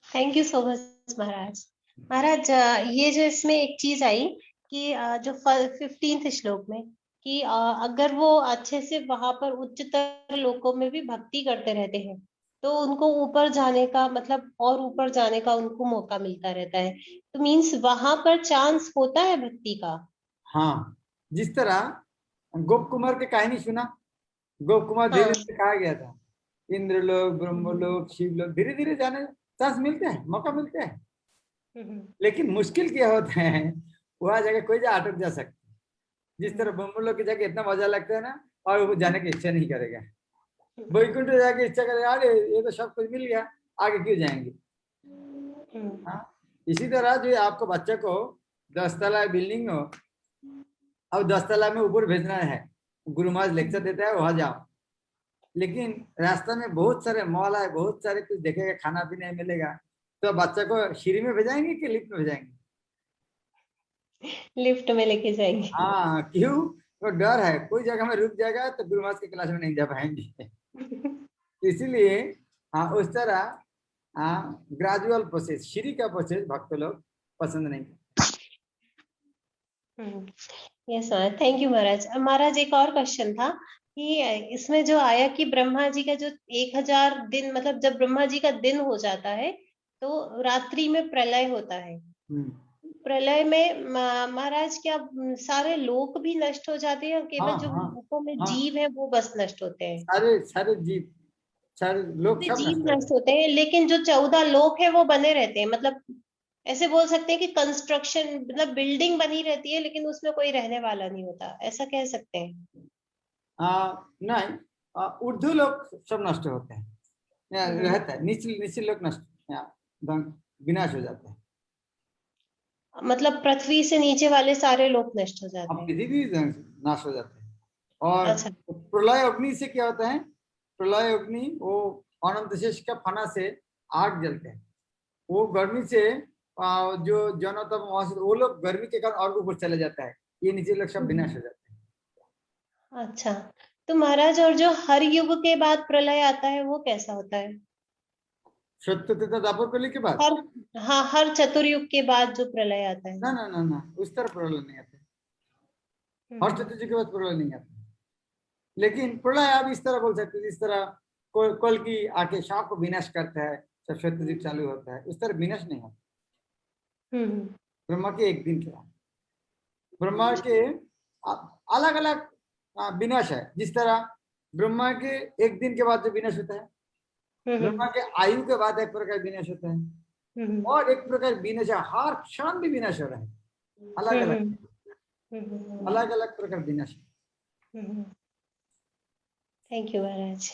थैंक यू सो मच महाराज। महाराज ये जो इसमें एक चीज आई कि जो 15th श्लोक में कि अगर वो अच्छे से वहां पर उच्चतर लोकों में भी भक्ति करते रहते हैं तो उनको ऊपर जाने का मतलब और ऊपर जाने का उनको मौका मिलता रहता है, तो मीन्स वहां पर चांस होता है भक्ति का। हाँ, जिस तरह गोप कुमार की कहानी सुना, गोप कुमार धीरे हाँ। धीरे कहा गया था इंद्रलोक ब्रह्मलोक शिवलोक धीरे धीरे जाने चांस मिलते हैं, मौका मिलते हैं। लेकिन मुश्किल क्या होता है वहां जगह कोई जा अटक जा सकता है। जिस तरह ब्रह्मलोक की जगह इतना मजा लगता है ना और वो जाने की इच्छा नहीं करेगा। वैकुंठ जाके इच्छा करेगा अरे ये तो सब कुछ मिल गया आगे क्यों जाएंगे। हाँ, इसी तरह जो आपको बच्चे को 10 तला बिल्डिंग हो अब 10 तला में ऊपर भेजना है, गुरु महाराज लेक्चर देता है वहां जाओ, लेकिन रास्ता में बहुत सारे मॉल है, बहुत सारे कुछ देखेगा, खाना पीना मिलेगा, तो बच्चा को सीढ़ी में भेजाएंगे कि लिफ्ट में भेजाएंगे? लिफ्ट में लेके जाएंगे। हाँ, क्यों? तो डर है कोई जगह में रुक जाएगा तो गुरु महाराज की क्लास में नहीं जा पाएंगे। इसीलिए हाँ उस तरह हाँ ग्रेजुअल प्रोसेस, सीढ़ी का प्रोसेस भक्त लोग पसंद नहीं करते। यस थैंक यू महाराज। महाराज एक और क्वेश्चन था कि इसमें जो आया कि ब्रह्मा जी का जो 1000 दिन मतलब जब ब्रह्मा जी का दिन हो जाता है तो रात्रि में प्रलय होता है। प्रलय में महाराज क्या सारे लोक भी नष्ट हो जाते हैं, केवल जो लोकों में जीव है वो बस नष्ट होते हैं? सारे जीव सारे लोग सब जीव नष्ट होते हैं लेकिन जो 14 लोक है वो बने रहते हैं, मतलब ऐसे बोल सकते हैं कि कंस्ट्रक्शन मतलब बिल्डिंग बनी रहती है लेकिन उसमें कोई रहने वाला नहीं होता, ऐसा कह सकते हैं? नहीं, उर्दू लोग सब नष्ट होते हैं, रहता है नीचे लोग नष्ट विनाश हो जाते हैं। मतलब पृथ्वी से नीचे वाले सारे लोग नष्ट हो जाते हैं। पृथ्वी नाश हो जाते हैं। और अच्छा। प्रलय अग्नि से क्या होता है? प्रलय अग्नि वो अनंत शेष का फना से आग जलते हैं, वो गर्मी से जो जनतम वो लोग गर्मी के कारण और ऊपर चले जाता है, ये नीचे लोग सब विनाश हो जाते हैं। अच्छा, तो महाराज और जो हर युग के बाद प्रलय आता है वो कैसा होता है? सत्य तथा दापर कली के बाद हर चतुर्युग के बाद जो प्रलय आता है। ना उस तरह प्रलय नहीं आता, हर चतुर्युग के बाद प्रलय नहीं आता। लेकिन प्रलय आप इस तरह बोल सकते हैं जिस तरह कल की आके शाप को विनाश करता है, सब सत्ययुग चालू होता है, उस तरह विनाश नहीं होता। ब्रह्मा के एक दिन के बाद ब्रह्मा के अलग अलग विनाश है। जिस तरह ब्रह्मा के एक दिन के बाद जो विनाश होता है, ब्रह्मा के आयु के बाद एक प्रकार विनाश होता है, और एक प्रकार विनाश हर क्षण भी विनाश हो रहा है, अलग अलग प्रकार विनाश। थैंक यू महाराज,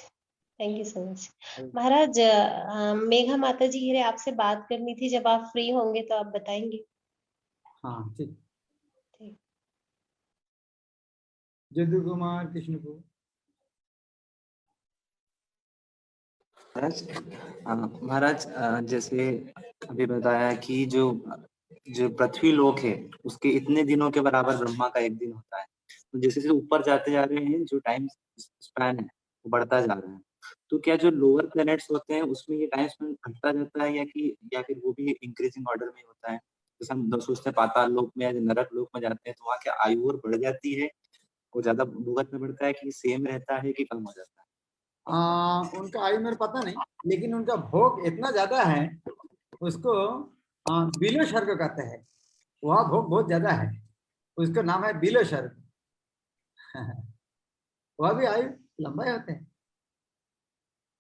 थैंक यू सो मच। महाराज मेघा माता जी है आपसे बात करनी थी, जब आप फ्री होंगे तो आप बताएंगे? हाँ ठीक। जदु कुमार कृष्ण को महाराज जैसे अभी बताया कि जो पृथ्वी लोक है उसके इतने दिनों के बराबर ब्रह्मा का एक दिन होता है, तो जैसे जैसे ऊपर जाते जा रहे हैं जो टाइम स्पैन है वो बढ़ता जा रहा है, तो क्या जो लोअर प्लैनेट्स होते हैं उसमें ये टाइम स्पैन घटता जाता है या फिर वो भी इंक्रीजिंग ऑर्डर में होता है? जैसे हम सोचते हैं पाताल लोक में या नरक लोक में जाते हैं तो वहाँ क्या आयु और बढ़ जाती है, वो ज्यादा भुगत में बढ़ता है कि सेम रहता है कि कम हो जाता है? उनका आयु मेरे पता नहीं, लेकिन उनका भोग इतना ज्यादा है उसको बिलो स्वर्ग कहते हैं, वह भोग बहुत ज्यादा है, उसका नाम है बिलो स्वर्ग। वह भी आयु लंबा होते हैं,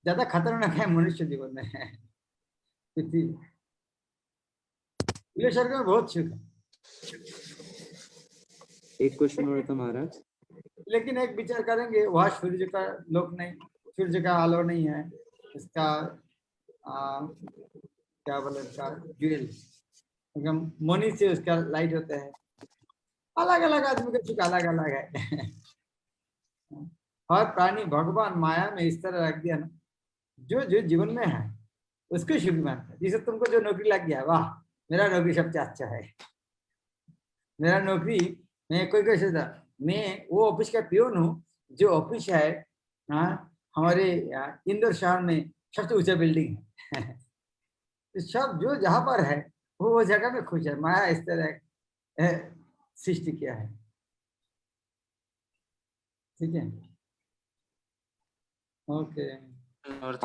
ज्यादा खतरनाक है मनुष्य जीवन में। बिलो स्वर्ग में बहुत सुख है। एक क्वेश्चन और था महाराज, लेकिन एक विचार करेंगे वह सूर्य का लोक नहीं, सूर्य का आलो नहीं है, इसका क्या बोले इसका ज्वेल एकदम मनी से उसका लाइट होता है। अलग अलग आदमी का सुख अलग अलग है। हर प्राणी भगवान माया में इस तरह रख दिया ना, जो जो जीवन में है उसको सुखी मानता है। जैसे तुमको जो नौकरी लग गया, वाह मेरा नौकरी सबसे अच्छा है, मेरा नौकरी, मैं कोई कोई सोचता मैं वो ऑफिस का पियोन हूँ जो ऑफिस है हमारे इंदौर शहर में सबसे ऊंचा बिल्डिंग है। तो सब जो जहाँ पर है वो जगह में खुश है। माया इस तरह सृष्टि किया है। ठीक है, ओके। और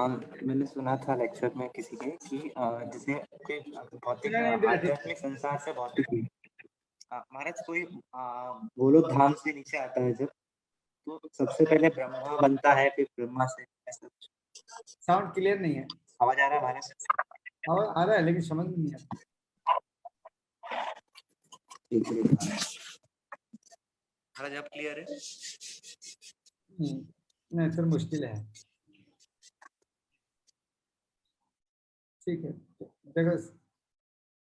मैंने सुना था लेक्चर में किसी के कि जैसे कोई भौतिक नहीं, आध्यात्मिक संसार से भौतिक महाराज कोई गोलोक धाम से नीचे आता है जब, तो सबसे पहले ब्रह्मा बनता है, फिर ब्रह्मा से ऐसा। साउंड क्लियर नहीं है। आवाज आ रहा है महाराज? आवाज आ रहा है लेकिन समझ में नहीं आता। महाराज अब क्लियर है? नहीं फिर मुश्किल है। ठीक है, देखो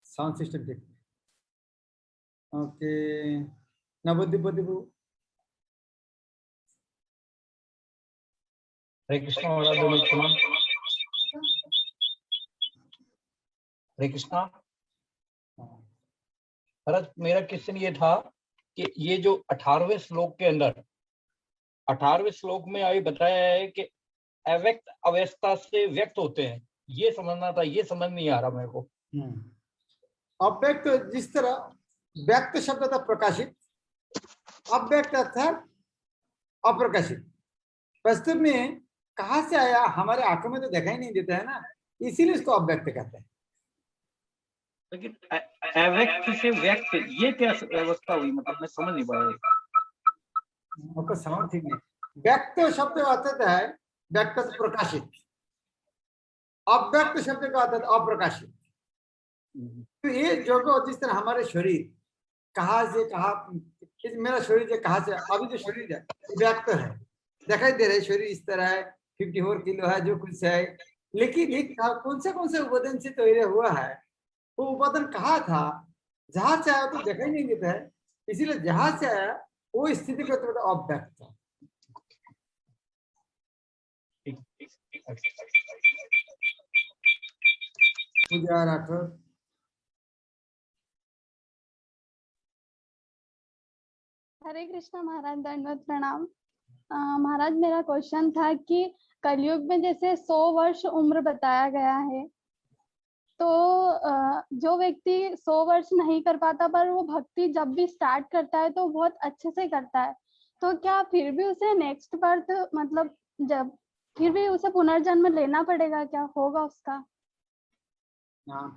साउंड सिस्टम ठीक। ओके, नवद्वीप हरे कृष्णा महाराज, दो मिनट सुनो। हरे कृष्णा महाराज, मेरा क्वेश्चन ये था कि ये जो 18वें श्लोक के अंदर 18वें श्लोक में अभी बताया है कि अव्यक्त अवस्था से व्यक्त होते हैं, ये समझना था, ये समझ नहीं आ रहा मेरे को। अव्यक्त, जिस तरह व्यक्त शब्द था प्रकाशित, अव्यक्त अर्थात अप्रकाशित। वास्तव में कहाँ से आया, हमारे आंखों में तो दिखाई नहीं देता है ना, इसीलिए इसको अव्यक्त कहते हैं। लेकिन अव्यक्त से व्यक्त ये क्या व्यवस्था हुई, मतलब मैं समझ नहीं पाया। आपका समझ ठीक नहीं। व्यक्त शब्द का अर्थ है व्यक्त प्रकाशित, अव्यक्त शब्द का अर्थ अप्रकाशित। तो ये जो जिस तरह हमारे शरीर कहाँ से कहाँ, मेरा शरीर जो कहाँ से, अभी जो शरीर है व्यक्त है, दिखाई दे रहा है शरीर इस तरह है, 54 किलो है, जो कुछ है, लेकिन ये कौन से उपादान से तैयार हुआ है, वो उपादान कहाँ था, जहां से आया तो दिखाई नहीं देता है, इसीलिए जहां से आया वो स्थिति का तो अव्यक्त था। पूजा राठौर। हरे कृष्णा महाराज, दंडवत प्रणाम। महाराज मेरा क्वेश्चन था कि कलयुग में जैसे 100 वर्ष उम्र बताया गया है, तो जो व्यक्ति 100 वर्ष नहीं कर पाता पर वो भक्ति जब भी स्टार्ट करता है तो बहुत अच्छे से करता है, तो क्या फिर भी उसे नेक्स्ट बर्थ, मतलब जब फिर भी उसे पुनर्जन्म लेना पड़ेगा, क्या होगा उसका?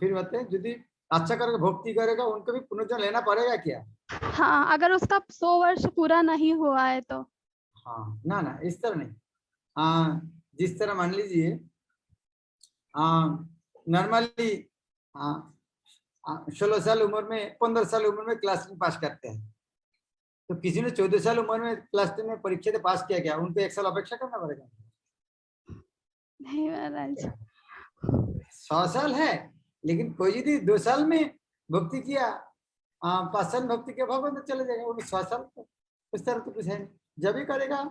फिर बताए, यदि अच्छा करके भक्ति करेगा उनको भी पुनर्जन्म लेना पड़ेगा क्या? हाँ, अगर उसका 100 वर्ष पूरा नहीं हुआ है तो। हाँ ना इस तरह नहीं। जिस तरह मान लीजिए नॉर्मली 16 साल उम्र में, 15 साल उम्र में क्लास 10 पास करते हैं, तो किसी ने 14 साल उम्र में क्लास 10 में परीक्षा से पास किया, क्या उनको 1 साल अपेक्षा करना पड़ेगा? नहीं महाराज, 100 साल है, लेकिन कोई यदि 2 साल में भक्ति किया, 5 साल भक्ति किया, भगवान तो चले जाएगा, उन्हें 100 साल तो उस तरह तो कुछ है नहीं। जब भी करेगा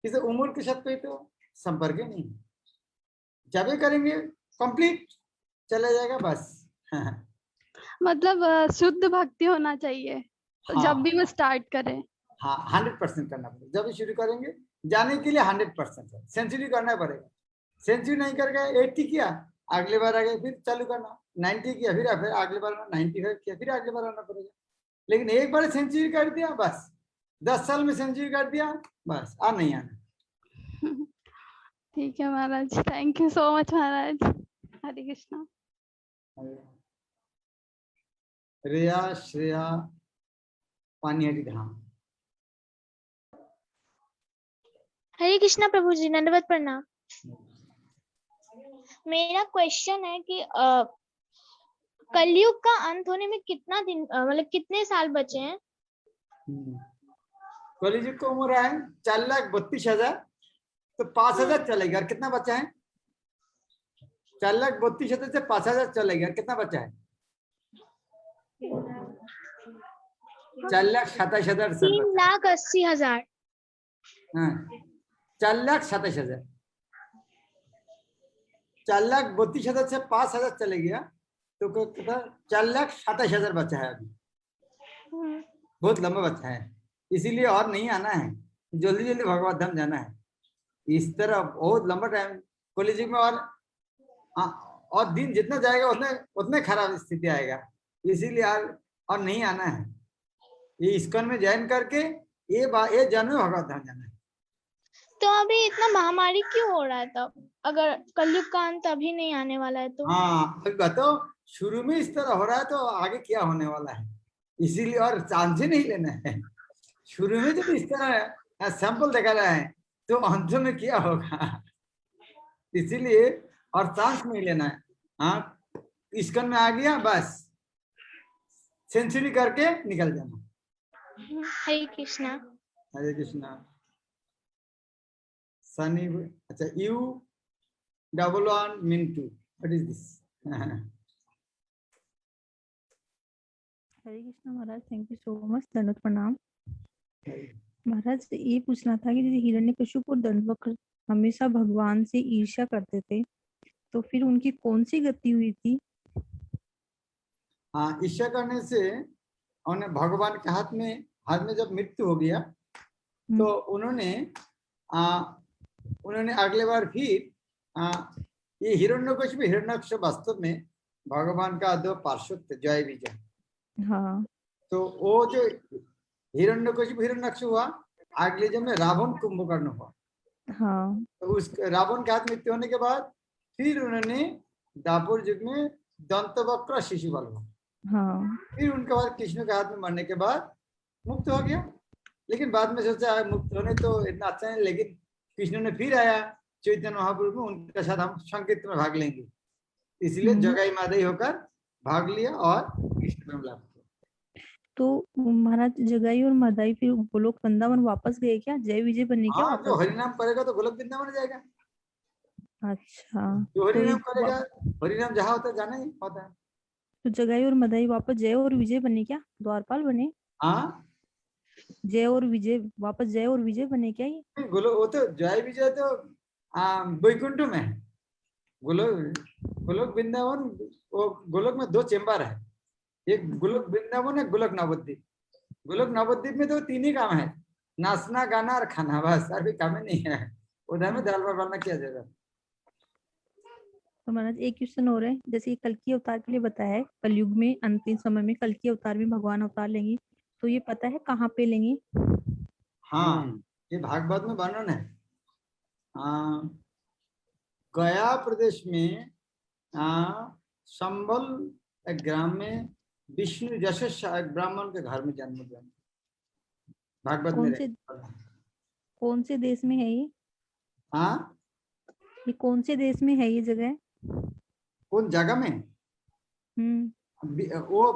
किसी उम्र के साथ कोई तो संपर्क ही नहीं, जब भी करेंगे कंप्लीट चला जाएगा बस। मतलब शुद्ध भक्ति होना चाहिए। हाँ, जब भी वो स्टार्ट करें। हाँ 100% करना पड़ेगा। जब भी शुरू करेंगे जाने के लिए 100% है, सेंचुरी करना पड़ेगा। सेंचुरी नहीं करके 80 किया, अगले बार आगे फिर चालू करना, 90 किया, फिर अगले बार 95 किया, फिर अगले बार आना पड़ेगा। लेकिन एक बार सेंचुरी कर दिया बस, 10 साल में सेंचुरी कर दिया बस, आ नहीं आना। ठीक है महाराज, थैंक यू सो मच महाराज। हरे कृष्णा। रिया श्रेया पानीहरी धाम। हरे कृष्णा प्रभु जी, दंडवत प्रणाम। मेरा क्वेश्चन है कि कलयुग का अंत होने में कितना दिन, मतलब कितने साल बचे हैं? कलयुग की उम्र है 4,32,000, तो 5,000 चलेगा। कितना बचा है? 4,32,000 से 5,000 चलेगा, कितना बचा है? 4,27,000 सन बचा 3,80,000। हाँ 4,27,000 4,32,000 से 5,000 चले गया तो कितना 4,27,000 बचा है अभी बहुत लंबा बचा है इसीलिए और नहीं आना है जल्दी जल्दी भगवत धाम जाना है इस तरह बहुत लंबा टाइम कॉलेज में और दिन जितना जाएगा उतने उतने खराब स्थिति आएगा इसीलिए और नहीं आना है ये इस्कॉन में ज्वाइन करके ये जन्म में भगवत धाम जाना है तो अभी इतना महामारी क्यों हो रहा है तब, अगर कलयुग का अंत अभी नहीं आने वाला है तो? हाँ अभी बताओ शुरू में इस तरह हो रहा है तो आगे क्या होने वाला है इसीलिए और चांस ही नहीं लेना है शुरू में जब इस तरह सैंपल देखा रहा है तो अंत में क्या होगा इसीलिए और चांस नहीं लेना है हाँ इस्कॉन में आ गया बस सेंचुरी करके निकल जाना हरे कृष्णा। हरे कृष्णा सनी अच्छा यू डबल वन मिनटू what is this Hare Krishna महाराज, थैंक यू सो मच। दंडवत प्रणाम महाराज। ये पूछना था कि जैसे हिरण्यकशिपु और दंडवक्र हमेशा भगवान से ईर्ष्या करते थे तो फिर उनकी कौन सी गति हुई थी? हाँ ईर्ष्या करने से उन्हें भगवान के हाथ में जब मृत्यु हो गया तो उन्होंने अगले बार फिर ये हिरण्यकशिपु हिरण्यकशिपु वास्तव में भगवान का दो पार्षद थे जय विजय। हाँ तो वो जो हिरण्यकशिपु हिरण्यकशिपु हुआ अगले जन्म में रावण कुंभकर्ण हुआ। हाँ तो उस रावण के हाथ मृत्यु होने के बाद फिर उन्होंने दापुर युग में दंतवक्र शिशुपाल हुआ। हाँ फिर उनके बाद कृष्ण के हाथ में मरने के बाद मुक्त हो गया लेकिन बाद में सोचा मुक्त होने तो इतना अच्छा नहीं लेकिन कृष्ण ने फिर आया चैतन्य महाप्रभु में उनके साथ हम संकीर्तन में भाग लेंगे इसलिए जगाई मादई होकर भाग लिया और कृष्ण में मिलाप किया। तो महाराज जगाई और मदाई फिर गोलोक वृंदावन वापस गए क्या? जय विजय बनने क्या हाँ जो वापस? हरिनाम करेगा तो गोलोक वृंदावन जाएगा अच्छा जो तो हरिनाम ये करेगा हरिनाम जहाँ होता है जाना ही होता है। तो जगाई और मदाई वापस जय और विजय बने क्या? द्वारपाल बने? हाँ जय और विजय वापस जय और विजय बने क्या ये? गोलोक वो तो जय विजय तो वैकुंठ में है। गोलोक वृंदावन वो गोलोक में दो चेम्बर है एक गोलोक वृंदावन है गोलोक नवद्वीप। गोलोक नवद्वीप में तो तीन ही काम है नाचना गाना और खाना बस और भी काम ही नहीं है उधर में दाल भात बनाना किया जाएगा। तो महाराज एक क्वेश्चन हो रहा है, जैसे ये कल्कि अवतार के लिए बताया है कलयुग में अंतिम समय में कल्कि अवतार में भगवान अवतार लेंगे तो ये पता है कहाँ पे लेंगे? हाँ ये भागवत में वर्णन है गया प्रदेश में संबल एक ग्राम में विष्णु यशस एक ब्राह्मण के घर में जन्म लिया भागवत में कौन से देश में है ये? हाँ ये कौन से देश में है ये जगह? कौन जगह में? वो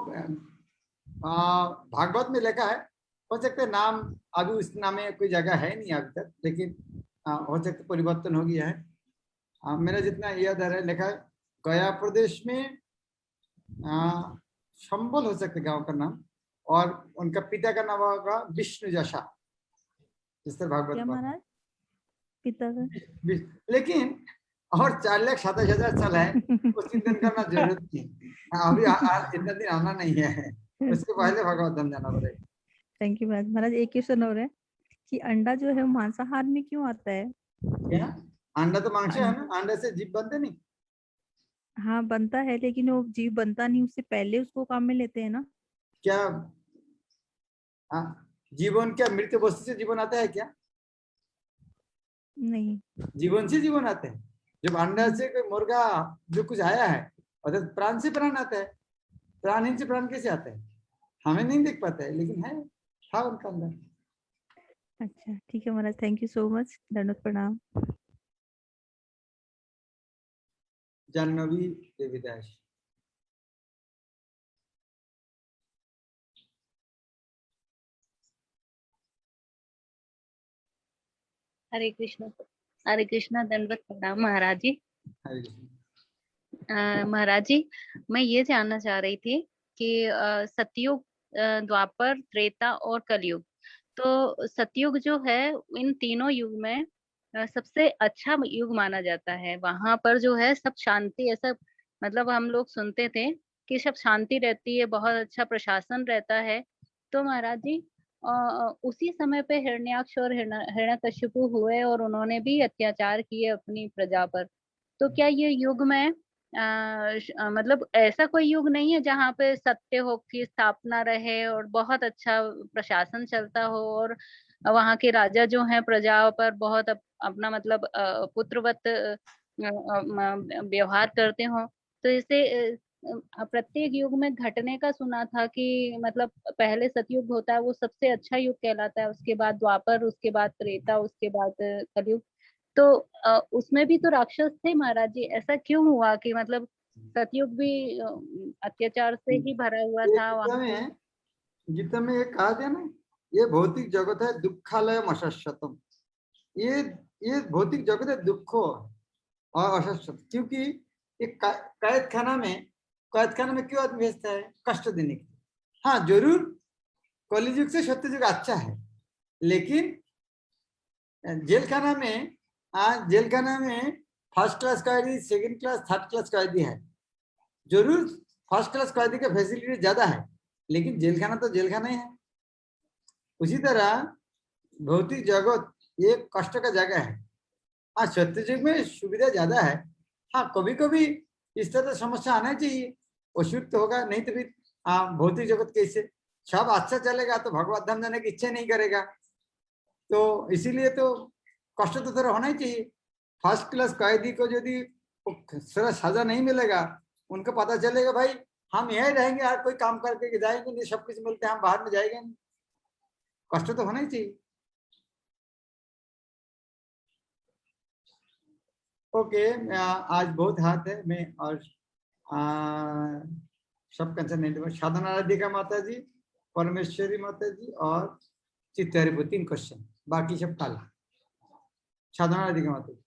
भागवत में लिखा है हो सकता है नाम अभी उस नाम में कोई जगह है नहीं अभी तक लेकिन हो सकता परिवर्तन हो गया है। मेरा जितना याद आ रहा है लिखा है गया प्रदेश में संबल हो सकता है गांव का नाम और उनका पिता का नाम होगा विष्णु जशा जिस तरह भागवत महाराज पिता का लेकिन और 4,27,000 साल है वो चिंतन करना जरूरत नहीं अभी इतना दिन आना नहीं है उसके पहले भगवत धाम जाना पड़ेगा। थैंक यू महाराज। एक क्वेश्चन और है कि अंडा जो है वो मांसाहार में क्यों आता है? क्या अंडा तो मांस है ना अंडे से जीव बनते नहीं। हाँ बनता है लेकिन वो जीव बनता नहीं उससे पहले उसको काम में लेते हैं ना। क्या जीवन क्या मृत वस्तु से जीवन आता है क्या? नहीं जीवन से जीवन आता है जब अंडा से कोई मुर्गा जो कुछ आया है और प्राण से प्राण आता है प्राणहीन से प्राण कैसे आता है हमें नहीं देख पाता है लेकिन है था उनका अंदर। अच्छा ठीक है महाराज थैंक यू सो मच। दंडवत प्रणाम। जाह्नवी देवीदास। हरे कृष्णा दंडवत प्रणाम महाराज जी। हरे कृष्ण। महाराज जी मैं ये जानना चाह रही थी कि सतयुग, द्वापर, त्रेता और कलयुग। तो सतयुग जो है इन तीनों युग में सबसे अच्छा युग माना जाता है। वहां पर जो है सब शांति, ऐसा मतलब हम लोग सुनते थे कि सब शांति रहती है, बहुत अच्छा प्रशासन रहता है। तो महाराज जी उसी समय पे हिरण्याक्ष और हिरण्यकशिपु हुए और उन्होंने भी अत्याचार किए अपनी प्रजा पर। तो क्या ये युग में मतलब ऐसा कोई युग नहीं है जहाँ पे सत्य हो की स्थापना रहे और बहुत अच्छा प्रशासन चलता हो और वहाँ के राजा जो हैं प्रजा पर बहुत अपना मतलब पुत्रवत व्यवहार करते हो? तो इसे प्रत्येक युग में घटने का सुना था कि मतलब पहले सतयुग होता है वो सबसे अच्छा युग कहलाता है, उसके बाद द्वापर, उसके बाद त्रेता, उसके बाद कलयुग। तो उसमें भी तो राक्षस थे महाराज जी, ऐसा क्यों हुआ कि मतलब सतयुग भी अत्याचार से ही भरा हुआ ये था वहां? गीता में ये कहा गया ना, ये भौतिक जगत है दुखालय अशश्वतम। ये भौतिक जगत है दुखो और अशश्वत, क्योंकि एक कैद खाना में क्यों आदमी भेजता है? कष्ट देने के लिए। हाँ जरूर कलियुग से सत्ययुग अच्छा है, लेकिन जेल खाना में फर्स्ट क्लास कैदी, सेकंड क्लास, थर्ड क्लास कैदी है। जरूर फर्स्ट क्लास कैदी का फैसिलिटी ज्यादा है, लेकिन जेल खाना तो जेल खाना ही है। उसी तरह भौतिक जगत एक कष्ट का जगह है। हाँ सत्ययुग में सुविधा ज्यादा है। हाँ कभी कभी इस तरह समस्या आना चाहिए, अशुद्ध होगा, नहीं तो फिर हाँ भौतिक जगत कैसे सब अच्छा चलेगा तो भगवत धाम जाने की इच्छा नहीं करेगा। तो इसीलिए तो कष्ट तो थोड़ा होना ही चाहिए। फर्स्ट क्लास कैदी को यदि सजा नहीं मिलेगा, उनको पता चलेगा भाई हम यहीं रहेंगे, हर कोई काम करके जाएंगे नहीं, सब कुछ मिलते हैं, हम बाहर में जाएंगे नहीं, कष्ट तो होना ही चाहिए। ओके आज बहुत हाथ है मैं और सब कंसर्न साधना राधिका माता जी, परमेश्वरी माता जी और चित्तहरिपुर, 3 क्वेश्चन, बाकी सब काला। साधना राधिका माता जी।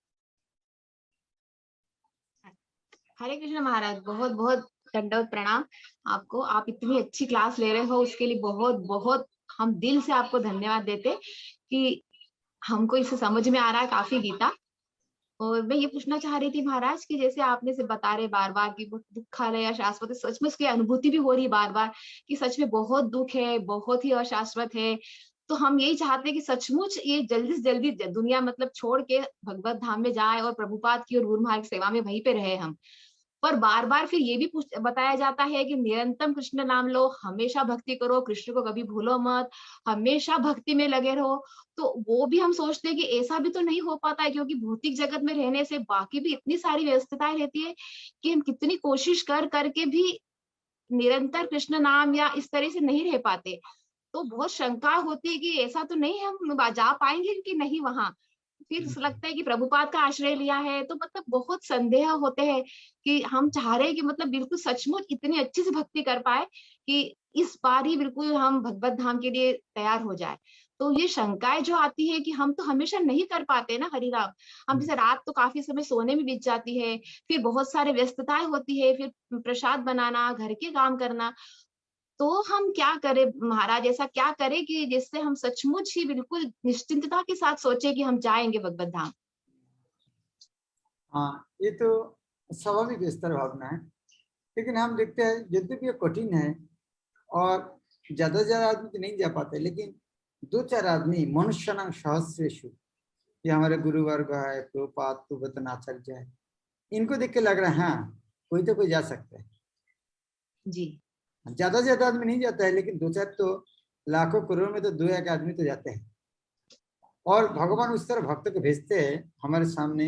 हरे कृष्ण महाराज, बहुत बहुत दंडवत प्रणाम आपको। आप इतनी अच्छी क्लास ले रहे हो उसके लिए बहुत बहुत हम दिल से आपको धन्यवाद देते कि हमको इसे समझ में आ रहा है काफी गीता। और मैं ये पूछना चाह रही थी महाराज कि जैसे आपने से बता रहे बार बार कि वो दुखालय अशाश्वत है, सच में उसकी अनुभूति भी हो रही बार बार कि सच में बहुत दुख है, बहुत ही अशाश्वत है। तो हम यही चाहते हैं कि सचमुच ये जल्दी से जल्दी दुनिया मतलब छोड़ के भगवत धाम में जाए और प्रभुपाद की और गुरु महाराज की सेवा में वहीं पे रहे हम। पर बार बार फिर ये भी बताया जाता है कि निरंतर कृष्ण नाम लो, हमेशा भक्ति करो, कृष्ण को कभी भूलो मत, हमेशा भक्ति में लगे रहो। तो वो भी हम सोचते हैं कि ऐसा भी तो नहीं हो पाता है, क्योंकि भौतिक जगत में रहने से बाकी भी इतनी सारी व्यस्तताएं रहती है कि हम कितनी कोशिश कर करके भी निरंतर कृष्ण नाम या इस तरह से नहीं रह पाते। तो बहुत शंका होती है कि ऐसा तो नहीं हम जा पाएंगे कि नहीं वहां। फिर लगता है कि प्रभुपाद का आश्रय लिया है, तो मतलब बहुत संदेह होते हैं कि हम चाह रहे हैं कि मतलब बिल्कुल सचमुच इतनी अच्छी से भक्ति कर पाए कि इस बार ही बिल्कुल हम भगवत धाम के लिए तैयार हो जाए। तो ये शंकाएं जो आती है कि हम तो हमेशा नहीं कर पाते ना हरिराम, हम जैसे रात तो काफी समय सोने में बीत जाती है, फिर बहुत सारे व्यस्तताएं होती है, फिर प्रसाद बनाना, घर के काम करना। तो हम क्या करें महाराज, ऐसा क्या करें कि जिससे हम सचमुच ही बिल्कुल निश्चिंतता के साथ सोचे कि हम जाएंगे भगवत धाम? हाँ ये तो स्वाभाविक स्तर भावना है, लेकिन हम देखते हैं यद्यपि ये कठिन है और ज्यादा से ज्यादा आदमी तो नहीं जा पाते, लेकिन 2-4 आदमी मनुष्य नाम सहस्रेशु, ये हमारे गुरु वर्ग है, प्रभुपाद पूर्वतन आचार्य है, इनको देख के लग रहा है हाँ कोई तो कोई जा सकता है जी। ज्यादा से ज्यादा आदमी नहीं जाता है, लेकिन 2-4 तो लाखों करोड़ में तो 2-1 आदमी तो जाते हैं। और भगवान उस तरह भक्त को भेजते हैं हमारे सामने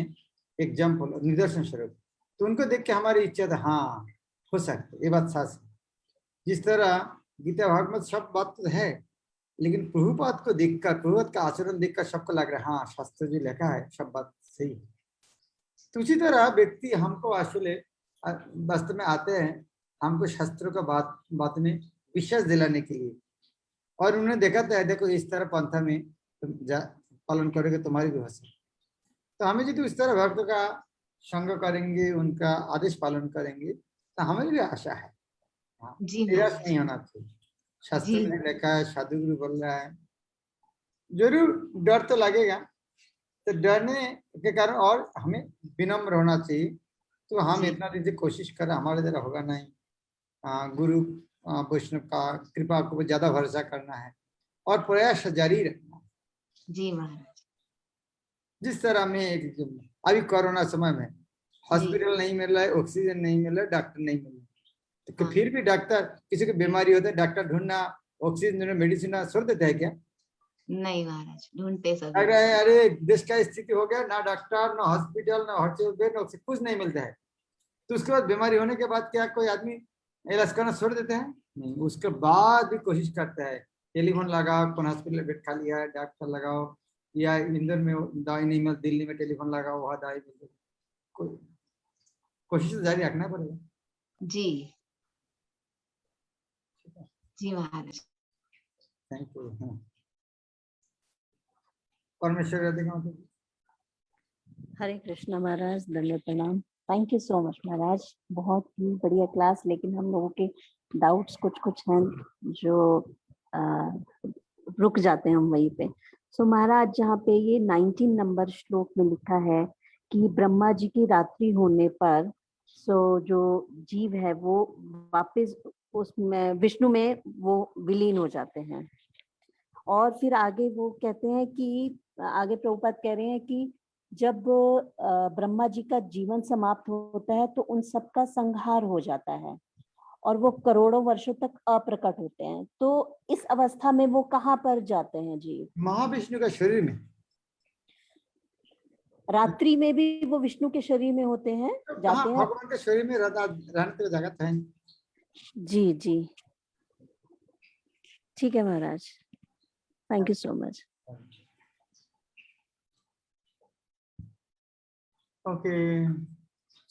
एग्जाम्पल निदर्शन स्वरूप, तो उनको देख के हमारी इच्छा था हाँ हो सकता है, ये बात सच है। जिस तरह गीता भागवत सब बात तो है, लेकिन प्रभुपाद को देखकर, प्रभुपाद का आचरण देखकर सबको लग रहा है हाँ शास्त्र जी लिखा है सब बात सही है। तो उसी तरह व्यक्ति हमको असले वास्तव में आते हैं हमको शास्त्रों का बात में विश्वास दिलाने के लिए, और उन्होंने देखा था देखो इस तरह पंथा में तुम पालन करोगे तुम्हारी भी हो सकती। तो हमें यदि उस तरह भक्त का संग करेंगे, उनका आदेश पालन करेंगे, तो हमें भी आशा है जी निराश महाराज। नहीं होना चाहिए। शास्त्र जी। में लिखा है, साधु गुरु बोल रहा है, जरूर डर तो लगेगा, तो डरने के कारण और हमें विनम्र होना चाहिए। तो हम जी। इतना दिन से कोशिश कर रहे, हमारे द्वारा होगा नहीं, गुरु वैष्णव का कृपा को ज्यादा भरोसा करना है और प्रयास जारी रखना। जी महाराज। जिस तरह में अभी कोरोना समय में हॉस्पिटल नहीं मिल रहा है, ऑक्सीजन नहीं मिल रहा है, डॉक्टर नहीं मिल रहा है, तो फिर भी डॉक्टर, किसी को बीमारी होता है डॉक्टर ढूंढना, ऑक्सीजन ढूंढना, मेडिसिन छोड़ देते हैं क्या? नहीं महाराज, ढूंढते सभी। अरे देश का स्थिति हो गया, ना डॉक्टर, ना हॉस्पिटल, ना हॉस्पिटल, कुछ नहीं मिलता है, तो उसके बाद बीमारी होने के बाद क्या कोई आदमी इलाज करना छोड़ देते हैं? नहीं, उसके बाद भी कोशिश करता है, टेलीफोन लगाओ, कौन हॉस्पिटल बेड खाली है, डॉक्टर लगाओ, या इंदौर में दवाई नहीं मिल, दिल्ली में टेलीफोन लगाओ, वहाँ दवाई मिल, कोशिश तो जारी रखना पड़ेगा। जी जी महाराज। Thank you. परमेश्वर हरे कृष्णा महाराज, दंडवत प्रणाम। थैंक यू सो मच महाराज, बहुत ही बढ़िया क्लास। लेकिन हम लोगों के डाउट्स कुछ हैं जो रुक जाते हैं हम वहीं पे। सो महाराज, जहाँ पे ये 19 नंबर श्लोक में लिखा है कि ब्रह्मा जी की रात्रि होने पर जो जीव है वो वापस उसमें विष्णु में वो विलीन हो जाते हैं। और फिर आगे वो कहते हैं कि आगे प्रभुपाद कह रहे हैं कि जब ब्रह्मा जी का जीवन समाप्त होता है तो उन सबका संहार हो जाता है और वो करोड़ों वर्षों तक अप्रकट होते हैं। तो इस अवस्था में वो कहाँ पर जाते हैं जी? महाविष्णु का शरीर में। रात्रि में भी वो विष्णु के शरीर में होते हैं, जाते हैं भगवान के शरीर में रहने की जगत है। जी जी, ठीक है महाराज, thank you so much. Okay,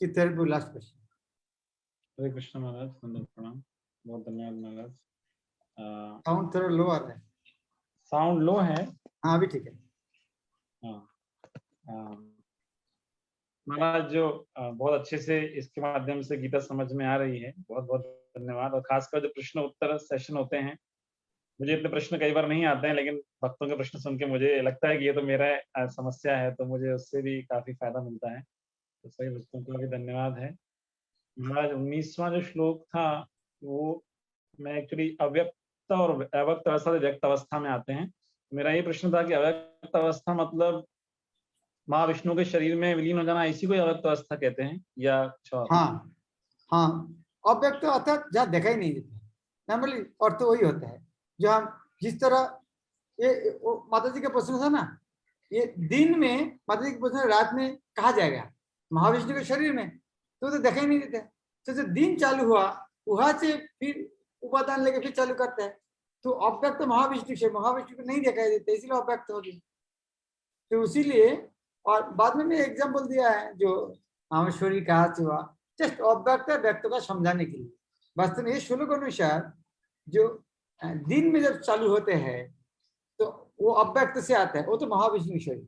चित्तर लास्ट क्वेश्चन। हरे कृष्ण महाराज, दंडवत प्रणाम, बहुत धन्यवाद महाराज। साउंड थोड़ा लो आ रहा है। साउंड लो है? हाँ अभी ठीक है। हाँ महाराज, जो बहुत अच्छे से इसके माध्यम से गीता समझ में आ रही है, बहुत बहुत धन्यवाद। और खासकर जो प्रश्न उत्तर सेशन होते हैं, मुझे इतने प्रश्न कई बार नहीं आते हैं, लेकिन भक्तों के प्रश्न सुन के मुझे लगता है कि ये तो मेरा समस्या है, तो मुझे उससे भी काफी फायदा मिलता है। तो सभी भक्तों को भी धन्यवाद है। महाराज 19वां जो श्लोक था वो मैं एक्चुअली अव्यक्त और अव्यक्त अवस्था से व्यक्त अवस्था में आते हैं। मेरा ये प्रश्न था कि अव्यक्त अवस्था मतलब महाविष्णु के शरीर में विलीन हो जाना, इसी को अव्यक्त अवस्था कहते हैं या? हाँ हाँ, अव्यक्त अर्थात जहाँ देखा ही नहीं देते, नॉर्मली अर्थ वही होता है। जो हम जिस तरह ये माता जी का प्रश्न था ना, ये दिन में माता जी का प्रश्न, रात में कहा जाएगा महाविष्णु के शरीर में, तो देखा ही नहीं देते। तो जो दिन चालू हुआ वहां से फिर उपादान लेके फिर चालू करता है, तो अव्यक्त महाविष्णु से महाविष्णु को नहीं दिखाई देते, इसलिए अव्यक्त हो गया। तो इसीलिए, और बाद में एग्जाम्पल दिया है जो रामेश्वरी कहा हुआ, जस्ट अव्यक्त व्यक्त का समझाने के लिए। वास्तव में ये श्लोक अनुसार जो दिन में जब चालू होते हैं तो वो अव्यक्त से आता है, वो तो महाविष्णु शरीर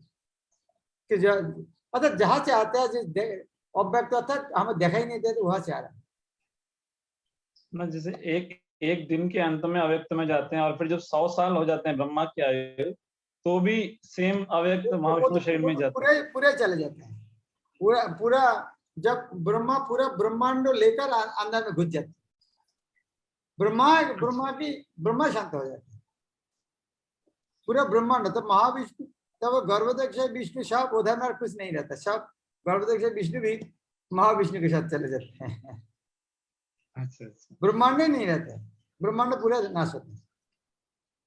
कि जो अर्थात जहां से आता है, अव्यक्त अर्थात हमें देखा ही नहीं देते, वहां से आ रहा है ना। जैसे एक दिन के अंत में अव्यक्त में जाते हैं, और फिर जब 100 साल हो जाते हैं ब्रह्मा की आयु, तो भी सेम अव्यक्त महाविष्णु शरीर में जाते हैं, पूरे चले जाते हैं। पूरा जब ब्रह्मा पूरा ब्रह्मांड लेकर अंदर में घुस जाते हैं, ब्रह्मा शांत हो जाते हैं, पूरा ब्रह्मांड। तब महाविष्णु, तब गर्भोदक्ष विष्णु सब उधर में कुछ नहीं रहता, सब गर्भोदक्ष विष्णु भी महाविष्णु के साथ चले जाते हैं। अच्छा। ब्रह्मांड नहीं रहता है, ब्रह्मांड पूरा नाश होता है।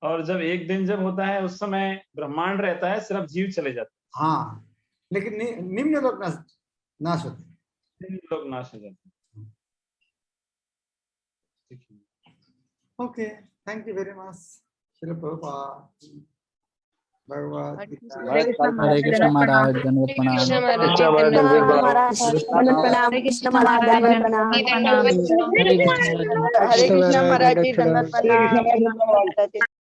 और जब एक दिन जब होता है उस समय ब्रह्मांड रहता है, सिर्फ जीव चले जाते हैं। हाँ, लेकिन निम्न लोग नाश होते हैं, निम्न लोग नाश हो जाते हैं। Okay, thank you very much. Srila Prabhupada Bhagavad Gita. Hare Krishna महाराज, दंडवत प्रणाम। हरे कृष्ण महाराज, दंडवत प्रणाम। हरे कृष्ण महाराज जी, दंडवत प्रणाम।